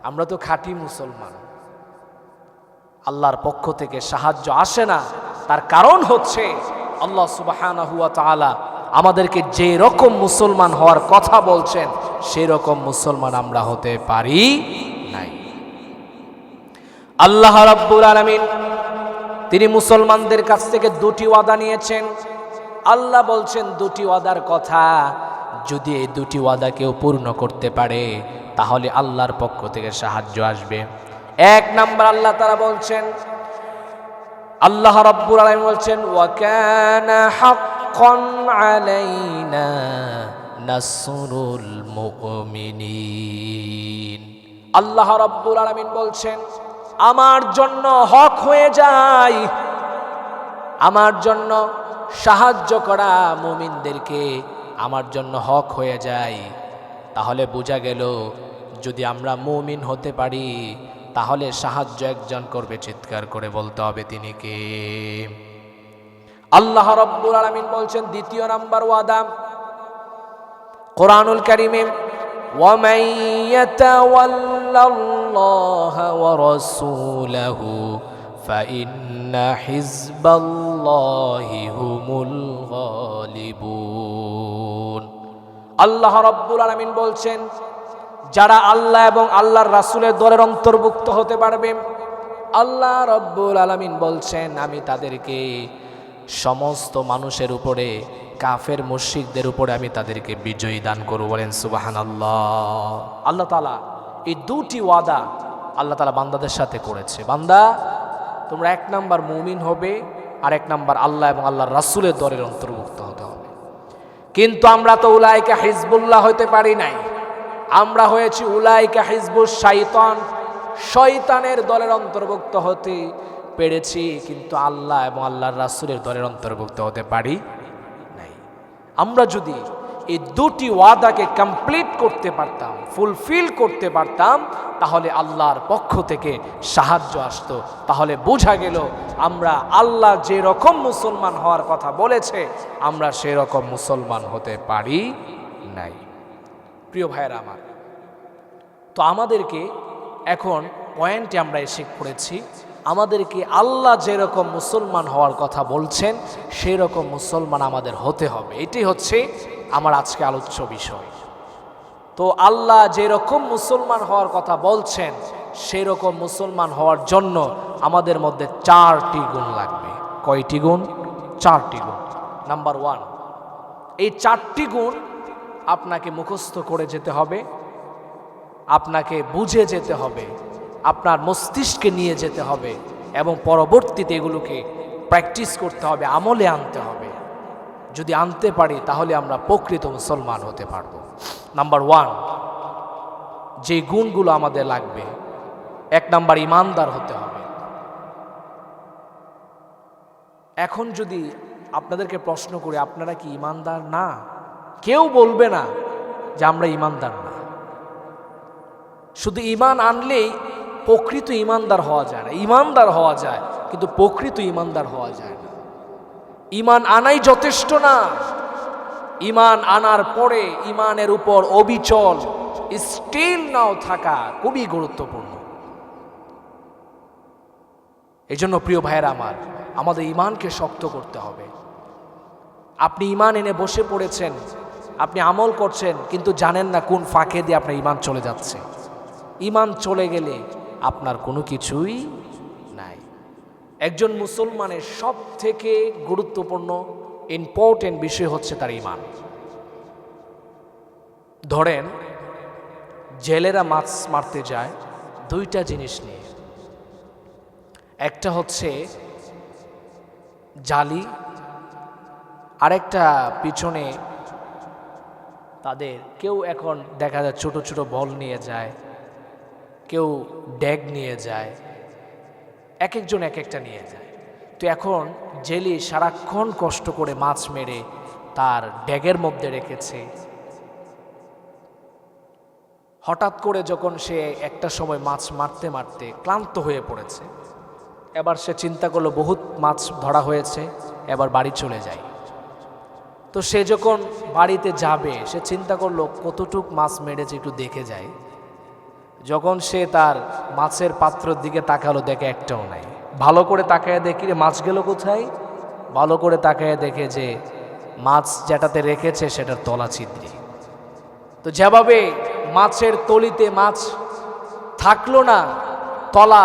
আমরা তো খাঁটি মুসলমান, আল্লাহর পক্ষ থেকে সাহায্য আসে না। তার কারণ হচ্ছে আল্লাহ সুবহানাহু ওয়া তাআলা আমাদেরকে যে রকম মুসলমান হওয়ার কথা বলছেন সেই রকম মুসলমান আমরা হতে পারি নাই। আল্লাহ রাব্বুল আলামিন তিনি মুসলমানদের কাছ থেকে দুটি ওয়াদা নিয়েছেন। আল্লাহ বলছেন দুটি ওয়াদার কথা, যদি এই দুটি ওয়াদা কেউ পূর্ণ করতে পারে তাহলে আল্লাহর পক্ষ থেকে সাহায্য আসবে। এক নাম্বার আল্লাহ তাআলা বলছেন, আল্লাহ রাব্বুল আলামিন বলছেন, ওয়া কানা হাক্কান আলাইনা নাসরুল মুমিনিন। আল্লাহ রাব্বুল আলামিন বলছেন, আমার জন্য হক হয়ে যায়, আমার জন্য সাহায্য করা মুমিনদেরকে আমার জন্য হক হয়ে যায়। তাহলে বোঝা গেল যদি আমরা মুমিন হতে পারি তাহলে সাহায্য একজন করবে, চিৎকার করে বলতে হবে তিনি কে? আল্লাহ রাব্বুল আলামিন বলছেন দ্বিতীয় নাম্বার ওয়াদা কোরআনুল কারীমে, وَمَن يَتَوَلَّ اللَّهَ وَرَسُولَهُ فَإِنَّ حِزْبَ اللَّهِ هُمُ الْغَالِبُونَ। আল্লাহ রাব্বুল আলামিন বলছেন যারা আল্লাহ এবং আল্লাহর রাসূলের দলের অন্তর্ভুক্ত হতে পারবে, আল্লাহ রাব্বুল আলামিন বলছেন আমি তাদেরকে সমস্ত মানুষের উপরে, কাফের মুশরিকদের উপরে আমি তাদেরকে বিজয়ী দান করব। বলেন সুবহানাল্লাহ। আল্লাহ তাআলা এই দুটি ওয়াদা আল্লাহ তাআলা বান্দাদের সাথে করেছে। বান্দা তোমরা এক নাম্বার মুমিন হবে, আর এক নাম্বার আল্লাহ এবং আল্লাহর রাসূলের দলের অন্তর্ভুক্ত হতে হবে। কিন্তু আমরা তো উলাইকা হিজবুল্লাহ হতে পারি নাই, আমরা হয়েছি উলাইকা হিজবুশ শাইতান, শয়তানের দলের অন্তর্ভুক্ত হতে পেরেছি, কিন্তু আল্লাহ এবং আল্লাহর রাসূলের দলের অন্তর্ভুক্ত হতে পারি নাই। আমরা যদি এই দুটি ওয়াদাকে কমপ্লিট করতে পারতাম, ফুলফিল করতে পারতাম, তাহলে আল্লাহর পক্ষ থেকে সাহায্য আসতো। তাহলে বোঝা গেল আমরা আল্লাহ যে রকম মুসলমান হওয়ার কথা বলেছে আমরা সেরকম মুসলমান হতে পারি নাই। প্রিয় ভাইয়েরা আমার, তো আমাদেরকে এখন পয়েন্টে আমরা এসে পড়েছি, আমাদেরকে আল্লাহ যেরকম মুসলমান হওয়ার কথা বলছেন সেই রকম মুসলমান আমাদের হতে হবে। এটি হচ্ছে আমার আজকে আলোচ্য বিষয়। তো আল্লাহ যেরকম মুসলমান হওয়ার কথা বলছেন সেই রকম মুসলমান হওয়ার জন্য আমাদের মধ্যে 4টি গুণ লাগবে। কয়টি গুণ? 4টি গুণ। নাম্বার 1, এই 4টি গুণ আপনাকে মুখস্থ করে যেতে হবে, আপনাকে বুঝে যেতে হবে, আপনার মস্তিষ্কে নিয়ে যেতে হবে এবং পরবর্তীতে এগুলোকে প্র্যাকটিস করতে হবে, আমলে আনতে হবে। যদি আনতে পারি তাহলে আমরা প্রকৃত মুসলমান হতে পারব। নাম্বার 1, যে গুণগুলো আমাদের লাগবে, 1 নাম্বার ইমানদার হতে হবে। এখন যদি আপনাদেরকে প্রশ্ন করি আপনারা কি ইমানদার না, কেউ বলবে না যে আমরা ইমানদার না। শুধু ঈমান আনলেই প্রকৃত ঈমানদার হওয়া যায় না। ঈমানদার হওয়া যায় কিন্তু প্রকৃত ঈমানদার হওয়া যায় না। ঈমান আনাই যথেষ্ট না, ঈমান আনার পরে ঈমানের উপর অবিচল স্টিল নাও থাকা খুবই গুরুত্বপূর্ণ। এজন্য প্রিয় ভাইয়েরা আমার, আমাদের ঈমানকে শক্ত করতে হবে। আপনি ঈমান এনে বসে পড়েছেন, আপনি আমল করছেন কিন্তু জানেন না কোন ফাঁকে দিয়ে আপনার ঈমান চলে যাচ্ছে। ঈমান চলে গেলে আপনার কোনো কিছুই নাই। একজন মুসলমানের সব থেকে গুরুত্বপূর্ণ ইম্পর্টেন্ট বিষয় হচ্ছে তার ঈমান। ধরেন জেলেরা মাছ মারতে যায় দুইটা জিনিস নিয়ে, একটা হচ্ছে জালি, আরেকটা পিছনে তাদের কেউ এখন দেখা যায় ছোট ছোট বল নিয়ে যায়, কেউ ড্যাগ নিয়ে যায়, এক একজন এক একটা নিয়ে যায়। তো এখন জেলি সারাক্ষণ কষ্ট করে মাছ মেরে তার ড্যাগের মধ্যে রেখেছে। হঠাৎ করে যখন সে একটা সময় মাছ মারতে মারতে ক্লান্ত হয়ে পড়েছে, এবার সে চিন্তা করলো বহুত মাছ ধরা হয়েছে, এবার বাড়ি চলে যায়। তো সে যখন বাড়িতে যাবে সে চিন্তা করলো কতটুক মাছ মেরেছে একটু দেখে যায়। যখন সে তার মাছের পাত্রের দিকে তাকালো, দেখে একটাও নাই। ভালো করে তাকায় দেখি রে মাছ গেল কোথায়, ভালো করে তাকায় দেখে যে মাছ যেটাতে রেখেছে সেটার তলা ছিদ্রি। তো যেভাবে মাছের তলিতে মাছ থাকলো না, তলা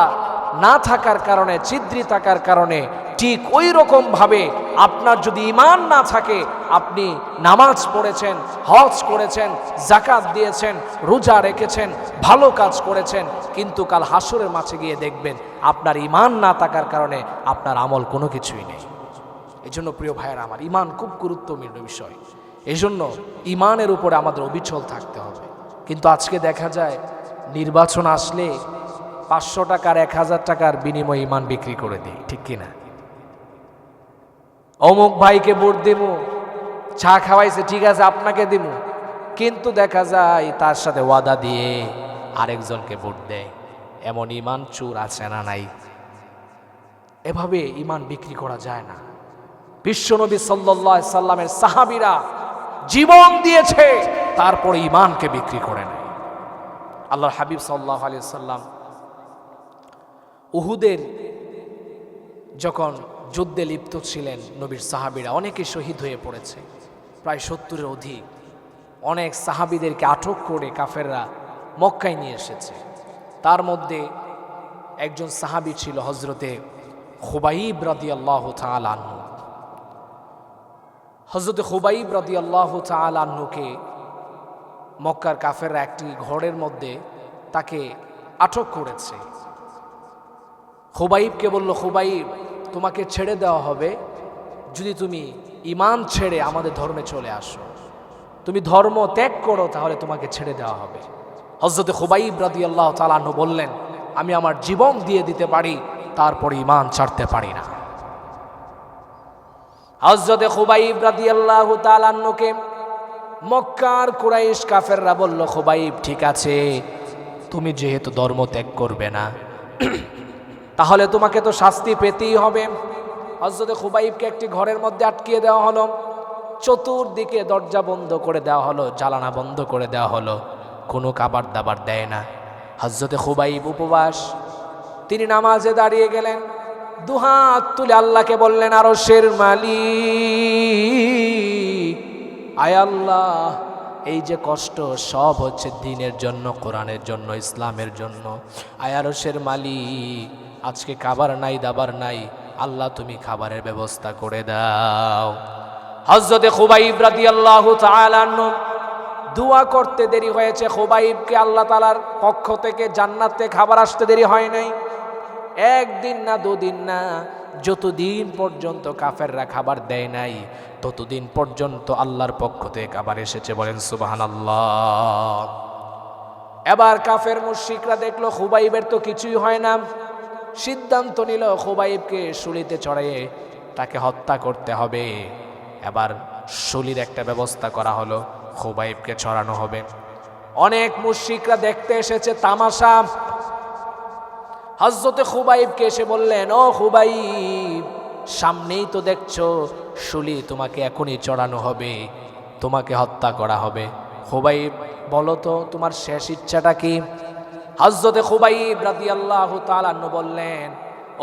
না থাকার কারণে, ছিদ্রি থাকার কারণে, ঠিক ওই রকম ভাবে আপনার যদি ঈমান না থাকে, আপনি নামাজ পড়েছেন, হজ করেছেন, যাকাত দিয়েছেন, রোজা রেখেছেন, ভালো কাজ করেছেন, কিন্তু কাল হাসরের মাঠে গিয়ে দেখবেন আপনার ঈমান না থাকার কারণে আপনার আমল কোনো কিছুই নেই। এই জন্য প্রিয় ভাইয়েরা আমার, ঈমান খুব গুরুত্বপূর্ণ বিষয়। এই জন্য ঈমানের উপরে আমাদের অবিচল থাকতে হবে। কিন্তু আজকে দেখা যায় নির্বাচন আসলে 500 টাকার 1000 টাকার বিনিময়ে ঈমান বিক্রি করে দিই, ঠিক কিনা? অমুক ভাইকে ভোট দিব, চা খাওয়াইছে, ঠিক আছে আপনাকে দিব, কিন্তু দেখা যায় তার সাথে ওয়াদা দিয়ে আরেকজনকে ভোট দেয়। এমন ঈমান চোর আছে না নাই? এভাবে ঈমান বিক্রি করা যায় না। বিশ্বনবী সাল্লাল্লাহু আলাইহি সাল্লামের সাহাবীরা জীবন দিয়েছে, তারপরে ঈমানকে বিক্রি করে নেয়। আল্লাহর হাবিব সাল্লাল্লাহু আলাইহি সাল্লাম উহুদের যখন যুদ্ধে লিপ্ত ছিলেন, নবীর সাহাবীরা অনেকে শহীদ হয়ে পড়েছে, প্রায় 70-এর অধিক। অনেক সাহাবীদেরকে আটক করে কাফেররা মক্কায় নিয়ে এসেছে। তার মধ্যে একজন সাহাবী ছিল হযরতে খুবাইব রাদিয়াল্লাহু তাআলা আনহু। হযরতে খুবাইব রাদিয়াল্লাহু তাআলা আনহুকে মক্কার কাফেররা একটি ঘরের মধ্যে তাকে আটক করেছে। খুবাইবকে বলল, খুবাইব তোমাকে ছেড়ে দেওয়া হবে যদি তুমি ঈমান ছেড়ে আমাদের ধর্মে চলে আসো, তুমি ধর্ম ত্যাগ করো, তাহলে তোমাকে ছেড়ে দেওয়া হবে। হযরতে খুবাইব রাদিয়াল্লাহু তাআলা আনহু বললেন, আমি আমার জীবন দিয়ে দিতে পারি, তারপরে ঈমান ছাড়তে পারি না। হযরতে খুবাইব রাদিয়াল্লাহু তাআলা আনহুকে মক্কার কুরাইশ কাফেররা বলল, খুবাইব ঠিক আছে, তুমি যেহেতু ধর্ম ত্যাগ করবে না, তাহলে তোমাকে তো শাস্তি পেতেই হবে। হযরতে খুবাইবকে একটি ঘরের মধ্যে আটকিয়ে দেওয়া হলো, চতুর্দিকে দরজা বন্ধ করে দেওয়া হলো, জানালা বন্ধ করে দেওয়া হলো, কোনো খাবার দাবার দেয় না। হযরতে খুবাইব উপবাস, তিনি নামাজে দাঁড়িয়ে গেলেন, দুহাত তুলে আল্লাহকে বললেন, আরশের মালিক, আয় আল্লাহ, এই যে কষ্ট সব হচ্ছে দ্বীনের জন্য, কোরআনের জন্য, ইসলামের জন্য। আয় আরশের মালিক, আজকে খাবার নাই, দাবার নাই, আল্লাহ তুমি খাবারের ব্যবস্থা করে দাও। হযরতে খুবাইব রাদিয়াল্লাহু তাআলা আনহু দোয়া করতে দেরি হয়েছে, খুবাইবকে আল্লাহ তাআলার পক্ষ থেকে জান্নাতে খাবার আসতে দেরি হয় নাই। একদিন না, দুদিন না, যতদিন পর্যন্ত কাফেররা খাবার দেয় নাই, ততদিন পর্যন্ত আল্লাহর পক্ষ থেকে খাবার এসেছে। বলেন সুবহানাল্লাহ। এবার কাফের মুশরিকরা দেখলো খুবাইবের তো কিছুই হয় না, সিদ্ধান্ত নিল খুবাইবকে শুলিতে চড়িয়ে তাকে হত্যা করতে হবে। এবার শুলির একটা ব্যবস্থা করা হলো, খুবাইবকে চড়ানো হবে। অনেক মুশরিকরা দেখতে এসেছে তামাশা। হযরতে খুবাইবকে এসে বললেন, ও খুবাইব, সামনেই তো দেখছো শুলি, তোমাকে এখনই চড়ানো হবে, তোমাকে হত্যা করা হবে। খুবাইব বলো তো তোমার শেষ ইচ্ছাটা কি? হযরতে খুবাইব রাদিয়াল্লাহু তাআলা আনহু বললেন,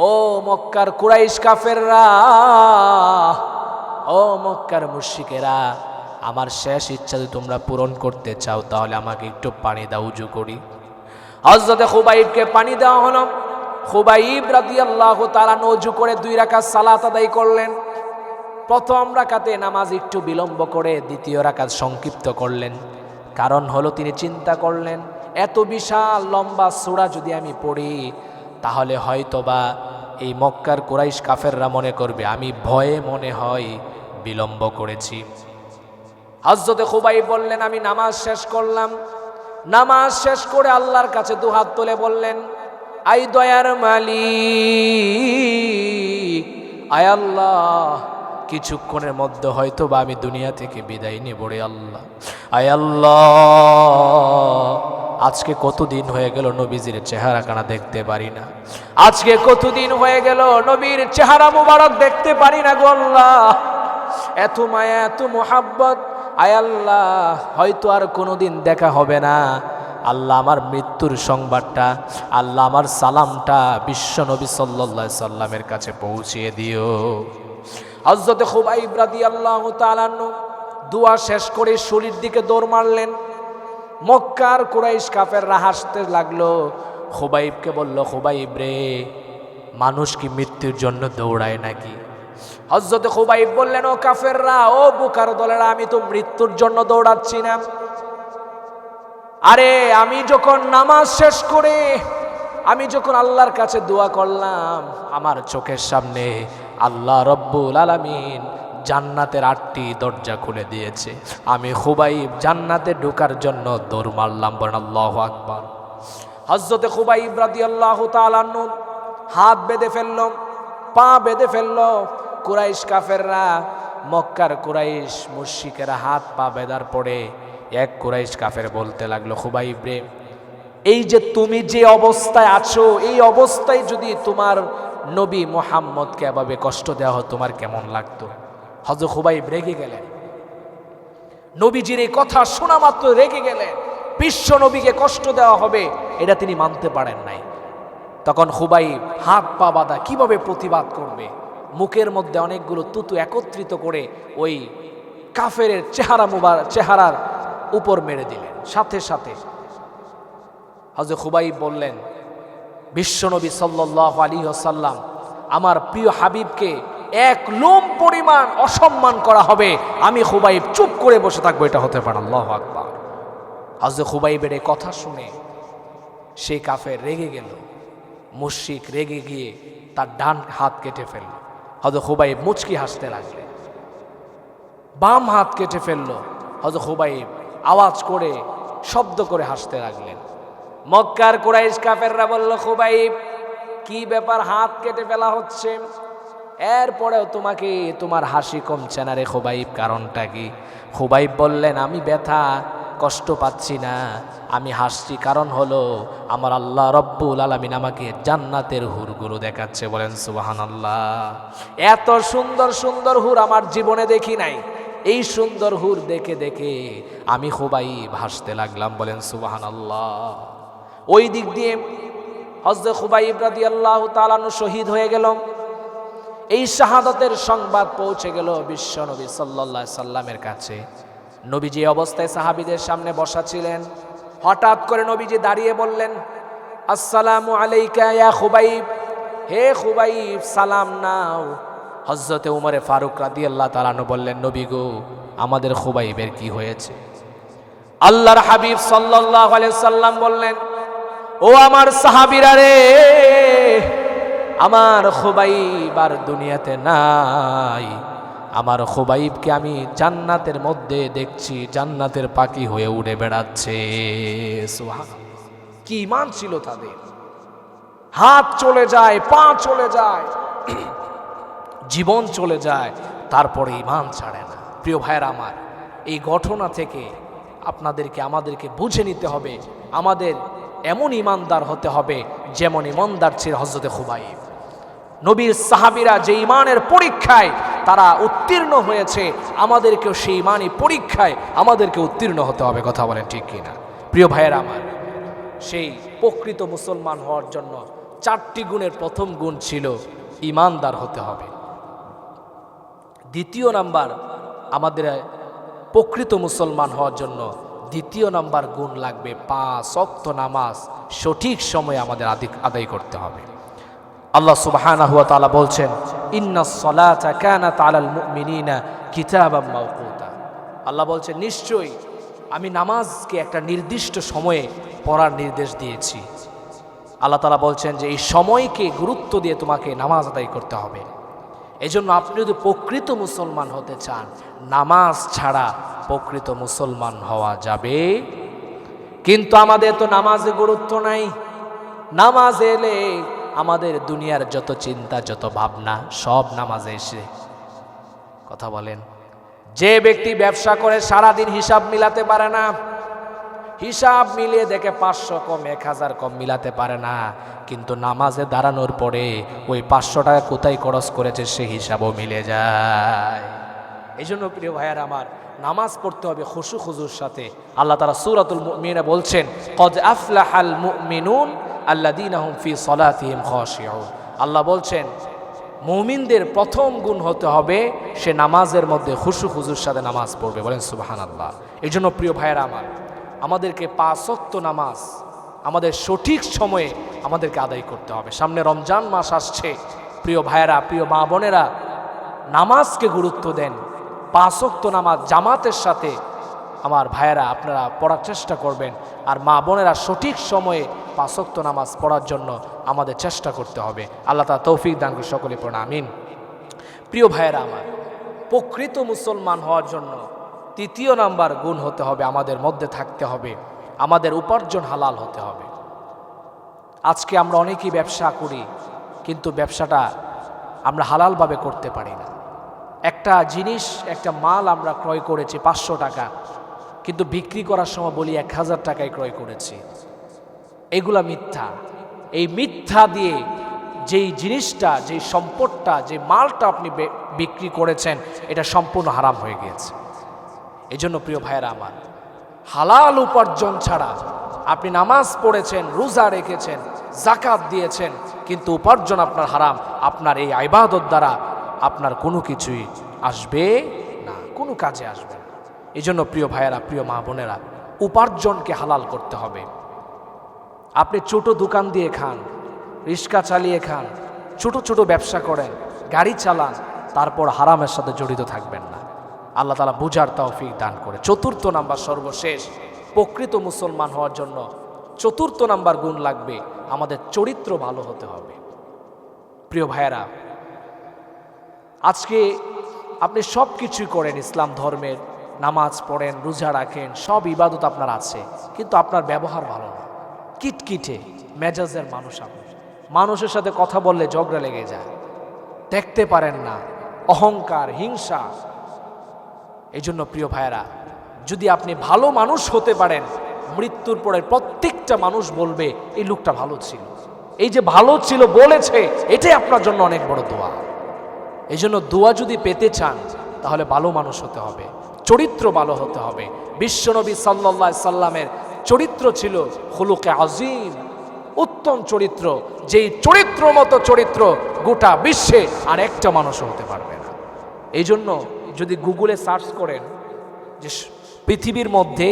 ও মক্কার কুরাইশ কাফেররা, ও মক্কার মুশরিকেরা, আমার শেষ ইচ্ছা যদি তোমরা পূরণ করতে চাও, তাহলে আমাকে একটু পানি দাও, উজু করি। হযরতে খুবাইবকে পানি দেওয়া হলো। খুবাইব রাদিয়াল্লাহু তাআলা উজু করে 2 রাকাত সালাত আদায় করলেন। প্রথম রাকাতে নামাজ একটু বিলম্ব করে দ্বিতীয় রাকাত সংক্ষিপ্ত করলেন। কারণ হলো তিনি চিন্তা করলেন, এত বিশাল লম্বা সূরা যদি আমি পড়ি তাহলে হয়তোবা এই মক্কার কুরাইশ কাফেররা মনে করবে আমি ভয়ে মনে হয় বিলম্ব করেছি। হযরতে খুবাইব বললেন, আমি নামাজ শেষ করলাম। নামাজ শেষ করে আল্লাহর কাছে দুহাত তুলে বললেন, আই দয়ার মালিক, আয় আল্লাহ, কিছুক্ষণের মধ্যে হয়তো বা আমি দুনিয়া থেকে বিদায় নেব রে আল্লাহ। আয় আল্লাহ, আজকে কতদিন হয়ে গেল নবীজির চেহারা কানা দেখতে পারি না। আজকে কতদিন হয়ে গেল নবীর চেহারা মুবারক দেখতে পারি না গো আল্লাহ। এত মায়া, এত মোহাব্বত, আয় আল্লাহ, হয়তো আর কোনোদিন দেখা হবে না। আল্লাহ আমার মৃত্যুর সংবাদটা, আল্লাহ আমার সালামটা বিশ্ব নবী সাল্লাল্লাহু আলাইহি সাল্লামের কাছে পৌঁছিয়ে দিও। হযরত খুবাইব রাদিয়াল্লাহু তাআলা দোয়া শেষ করে শুলির দিকে দৌড় মারলেন। মক্কার কুরাইশ কাফেররা হাসতে লাগলো। খুবাইবকে বলল, খুবাইব রে, মানুষ কি মৃত্যুর জন্য দৌড়ায় নাকি? হযরত খুবাইব বললেন, ও কাফেররা, ও বুকার দলেরা, আমি তো মৃত্যুর জন্য দৌড়াচ্ছি না। আরে আমি যখন নামাজ শেষ করে আমি যখন আল্লাহর কাছে দোয়া করলাম, আমার চোখের সামনে আল্লাহ রব্বুল আলামিন জান্নাতের 8টি দরজা খুলে দিয়েছে। আমি খুবাইব জান্নাতে ঢোকার জন্য দৌড় মারলাম। বলেন আল্লাহু আকবার। হযরত খুবাইব রাদিয়াল্লাহু তাআলা হাত বেঁধে ফেলল, পা বেঁধে ফেলল। কুরাইশ কাফেররা, মক্কার কুরাইশ মুশরিকেরা হাত পা বেঁধার পরে এক কুরাইশ কাফের বলতে লাগলো, খুবাইব রে, এই যে তুমি যে অবস্থায় আছো, এই অবস্থায় যদি তোমার নবী মুহাম্মদকে এভাবে কষ্ট দেওয়া হতো তোমার কেমন লাগতো? হযরত খুবাইব রেগে গেলেন। নবীজির এই কথা শোনা মাত্র রেগে গেলেন। বিশ্ব নবীকে কষ্ট দেওয়া হবে এটা তিনি মানতে পারেন নাই। তখন খুবাইব হাত পা বাঁধা, কিভাবে প্রতিবাদ করবে? মুখের মধ্যে অনেকগুলো তুতু একত্রিত করে ওই কাফেরের চেহারার উপর মেরে দিলেন। সাথে সাথে হযরত খুবাইব বললেন, বিশ্বনবী সাল্লাল্লাহু আলাইহি ওয়াসাল্লাম, আমার প্রিয় হাবিবকে এক লোম পরিমাণ অসম্মান করা হবে, আমি খুবাইব চুপ করে বসে থাকবো, এটা হতে পারে? আল্লাহু আকবার। হযরত খুবাইবের এই কথা শুনে সেই কাফের রেগে গেল। মুশরিক রেগে গিয়ে তার ডান হাত কেটে ফেলল। হযরত খুবাইব মুচকি হাসতে লাগলেন। বাম হাত কেটে ফেলল। হযরত খুবাইব আওয়াজ করে, শব্দ করে হাসতে লাগলেন। মক্কার কুরাইশ কাফেররা বলল, খুবাইব, কি ব্যাপার, হাত কেটে ফেলা হচ্ছে, এরপরেও তোমাকে তোমার হাসি কমছে না রে খুবাইব, কারণটা কি? খুবাইব বললেন, আমি ব্যথা কষ্ট পাচ্ছি না, আমি হাসছি কারণ হলো আমার আল্লাহ রব্বুল আলামিন আমাকে জান্নাতের হুরগুলো দেখাচ্ছে। বলেন সুবহানাল্লাহ। এত সুন্দর সুন্দর হুর আমার জীবনে দেখি নাই। এই সুন্দর হুর দেখে দেখে আমি খুবাইব হাসতে লাগলাম। বলেন সুবহানাল্লাহ। ওই দিক দিয়ে হযরত খুবাইব রাদিয়াল্লাহু তাআলা শহীদ হয়ে গেল। এই শাহাদাতের সংবাদ পৌঁছে গেল বিশ্ব নবী সাল্লাল্লাহু আলাইহি সাল্লামের কাছে। নবীজি অবস্থায় সাহাবীদের সামনে বসা ছিলেন। হঠাৎ করে নবীজি দাঁড়িয়ে বললেন, আসসালামু আলাইকা ইয়া খুবাইব, হে খুবাইব, সালাম নাও। হযরতে উমরে ফারুক রাদিয়াল্লাহু তাআলা বললেন, নবী গো, আমাদের খুবাইবের কি হয়েছে? আল্লাহর হাবিব সাল্লাল্লাহু আলাইহি সাল্লাম বললেন, ও আমার সাহাবীরা রে, আমার খুবাইব আর দুনিয়াতে নাই। আমার খুবাইবকে আমি জান্নাতের মধ্যে দেখছি, জান্নাতের পাখি হয়ে উড়ে বেড়াচ্ছে। সুবহানাল্লাহ। কি ঈমান ছিল তাদের! হাত চলে যায়, পা চলে যায়, জীবন চলে যায়, তারপরে ঈমান ছাড়ে না। প্রিয় ভাইরা আমার, এই ঘটনা থেকে আপনাদেরকে আমাদেরকে বুঝে নিতে হবে, আমাদের এমন ঈমানদার হতে হবে যেমন ঈমানদার ছিল হযরতে খুবাইব। নবীর সাহাবীরা যে ঈমানের পরীক্ষায় তারা উত্তীর্ণ হয়েছে, আমাদেরকেও সেই ঈমানি পরীক্ষায় আমাদেরকে উত্তীর্ণ হতে হবে। কথা বলেন ঠিক কিনা? প্রিয় ভাইয়েরা আমার, সেই প্রকৃত মুসলমান হওয়ার জন্য 4টি গুণের প্রথম গুণ ছিল ঈমানদার হতে হবে। দ্বিতীয় নাম্বার, আমাদের প্রকৃত মুসলমান হওয়ার জন্য দ্বিতীয় নাম্বার গুণ লাগবে 5 ওয়াক্ত নামাজ সঠিক সময়ে আমাদের আদায় করতে হবে। আল্লাহ সুবহানাহু ওয়া তাআলা বলছেন, ইন্নাস সালাতা কানাত আলাল মুমিনিনা কিতাবাম মাওকুতা। আল্লাহ বলছেন, নিশ্চয়ই আমি নামাজকে একটা নির্দিষ্ট সময়ে পড়ার নির্দেশ দিয়েছি। আল্লাহ তাআলা বলছেন যে এই সময়কে গুরুত্ব দিয়ে তোমাকে নামাজ আদায় করতে হবে। এজন্য আপনি যদি প্রকৃত মুসলমান হতে চান, নামাজ ছাড়া প্রকৃত মুসলমান হওয়া যাবে। কিন্তু আমাদের তো নামাজে গুরুত্ব নাই। নামাজ এলে আমাদের দুনিয়ার যত চিন্তা, যত ভাবনা সব নামাজে এসে। কথা বলেন, যে ব্যক্তি ব্যবসা করে সারাদিন হিসাব মিলাতে পারে না, হিসাব মিলিয়ে দেখে 500 কম 1000 কম মিলাতে পারে না, কিন্তু নামাজে দাঁড়ানোর পরে ওই 500 টাকা কোথায় খরচ করেছে সে হিসাবও মিলে যায়। এই জন্য প্রিয় ভাইয়ার আমার, নামাজ পড়তে হবে খুশু খুজুর সাথে। আল্লাহ তাআলা সূরাতুল মুমিনুন বলছেন, কদ আফলাহাল মুমিনুন আল্লাযীনা হুম ফি সলাতিহিম খাশিউন। আল্লাহ বলছেন, মুমিনদের প্রথম গুণ হতে হবে সে নামাজের মধ্যে খুশু খুজুর সাথে নামাজ পড়বে। বলেন সুবহানাল্লাহ। এই জন্য প্রিয় ভাইয়েরা আমার, আমাদেরকে 5 ওয়াক্ত নামাজ আমাদের সঠিক সময়ে আমাদেরকে আদায় করতে হবে। সামনে রমজান মাস আসছে। প্রিয় ভাইয়েরা, প্রিয় মা বোনেরা, নামাজকে গুরুত্ব দেন। 5 ওয়াক্ত নামাজ জামাতের সাথে আমার ভাইয়েরা আপনারা পড়ার চেষ্টা করবেন। আর মা বোনেরা সঠিক সময়ে 5 ওয়াক্ত নামাজ পড়ার জন্য আমাদের চেষ্টা করতে হবে। আল্লাহ তাআলা তৌফিক দান করে সকলে পড়ুন আমিন। প্রিয় ভাইয়েরা আমার, প্রকৃত মুসলমান হওয়ার জন্য 3য় নাম্বার গুণ হতে হবে, আমাদের মধ্যে থাকতে হবে, আমাদের উপার্জন হালাল হতে হবে। আজকে আমরা অনেকেই ব্যবসা করি, কিন্তু ব্যবসাটা আমরা হালালভাবে করতে পারি না। একটা জিনিস, একটা মাল আমরা ক্রয় করেছি 500 টাকা, কিন্তু বিক্রি করার সময় বলি 1000 টাকায় ক্রয় করেছি। এগুলা মিথ্যা। এই মিথ্যা দিয়ে যেই জিনিসটা, যেই সম্পদটা, যে মালটা আপনি বিক্রি করেছেন, এটা সম্পূর্ণ হারাম হয়ে গিয়েছে। এই জন্য প্রিয় ভাইয়েরা আমার, হালাল উপার্জন ছাড়া আপনি নামাজ পড়েছেন, রোজা রেখেছেন, যাকাত দিয়েছেন, কিন্তু উপার্জন আপনার হারাম, আপনার এই ইবাদত দ্বারা আপনার কোনো কিছুই আসবে না, কোনো কাজে আসবে না। এই জন্য প্রিয় ভাইয়েরা, প্রিয় মা বোনেরা, উপার্জনকে হালাল করতে হবে। আপনি ছোট দোকান দিয়ে খান, রিক্সা চালিয়ে খান, ছোট ছোট ব্যবসা করেন, গাড়ি চালান, তারপর হারামের সাথে জড়িত থাকবেন না। আল্লাহ তাআলা বুঝার তৌফিক দান করে। 4র্থ নাম্বার, সর্বশেষ, প্রকৃত মুসলমান হওয়ার জন্য 4র্থ নাম্বার গুণ লাগবে, আমাদের চরিত্র ভালো হতে হবে। প্রিয় ভাইয়েরা, আজকে আপনি সব কিছুই করেন, ইসলাম ধর্মের নামাজ পড়েন, রোজা রাখেন, সব ইবাদত আপনার আছে, কিন্তু আপনার ব্যবহার ভালো না, কিটকিটে মেজাজের মানুষ। আপনি মানুষের সাথে কথা বললে ঝগড়া লেগে যায়, দেখতে পারেন না, অহংকার, হিংসা। এই জন্য প্রিয় ভাইয়েরা, যদি আপনি ভালো মানুষ হতে পারেন, মৃত্যুর পরে প্রত্যেকটা মানুষ বলবে এই লোকটা ভালো ছিল। এই যে ভালো ছিল বলেছে, এটাই আপনার জন্য অনেক বড় দোয়া। এই জন্য দোয়া যদি পেতে চান, তাহলে ভালো মানুষ হতে হবে, চরিত্র ভালো হতে হবে। বিশ্বনবী সাল্লাল্লাহু আলাইহি সাল্লামের চরিত্র ছিল খুলুকে আজিম, উত্তম চরিত্র। যেই চরিত্র মতো চরিত্র গোটা বিশ্বে আর একটা মানুষও হতে পারবে না। এই জন্য যদি গুগলে সার্চ করেন যে পৃথিবীর মধ্যে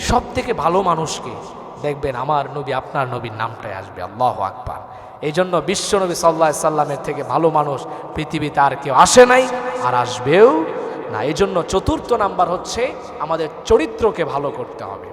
সব থেকে ভালো মানুষকে, দেখবেন আমার নবী, আপনার নবীর নামটাই আসবে। আল্লাহু আকবার। এই জন্য বিশ্বনবী সাল্লাল্লাহু আলাইহি সাল্লামের থেকে ভালো মানুষ পৃথিবীতে আর কেউ আসে নাই, আর আসবেও না। এই জন্য 4র্থ নাম্বার হচ্ছে আমাদের চরিত্রকে ভালো করতে হবে।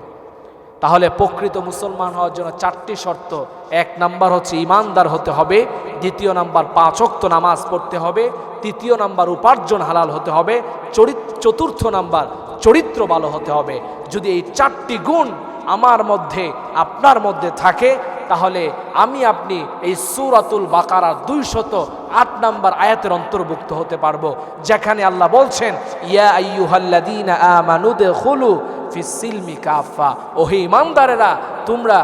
তাহলে প্রকৃত মুসলমান হওয়ার জন্য 4টি শর্ত। 1 নাম্বার হচ্ছে ইমানদার হতে হবে, 2য় নাম্বার 5 ওয়াক্ত নামাজ পড়তে হবে, 3য় নাম্বার উপার্জন হালাল হতে হবে, 4র্থ নাম্বার চরিত্র ভালো হতে হবে। যদি এই 4টি গুণ আমার মধ্যে, আপনার মধ্যে থাকে, তাহলে আমি আপনি এই সূরাতুল বাকারার 208 নাম্বার আয়াতের অন্তর্ভুক্ত হতে পারবো, যেখানে আল্লাহ বলছেন, ইয়া আইয়ুহাল্লাযীনা আমানু দুখুলু ফিস সিলমি কাফা। ওহে ঈমানদারেরা, তোমরা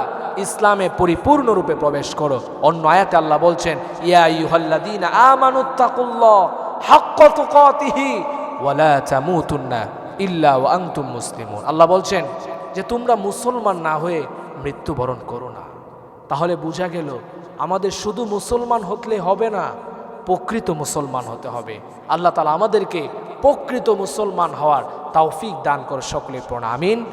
ইসলামে পরিপূর্ণরূপে প্রবেশ করো। অন্য আয়াতে আল্লাহ বলছেন, ইয়া আইয়ুহাল্লাযীনা আমানুত্তাকুল্লাহ হাক্কা তুকাতিহি ওয়া লা তামুতুন্না ইল্লা ওয়া আনতুম মুসলিমুন। আল্লাহ বলছেন যে তোমরা মুসলমান না হয়ে মৃত্যুবরণ করো না। তাহলে বোঝা গেল আমাদের শুধু মুসলমান হলে হবে না, প্রকৃত মুসলমান হতে হবে। আল্লাহ তাআলা আমাদেরকে প্রকৃত মুসলমান হওয়ার তৌফিক দান করে সকলে পড়ুন আমিন।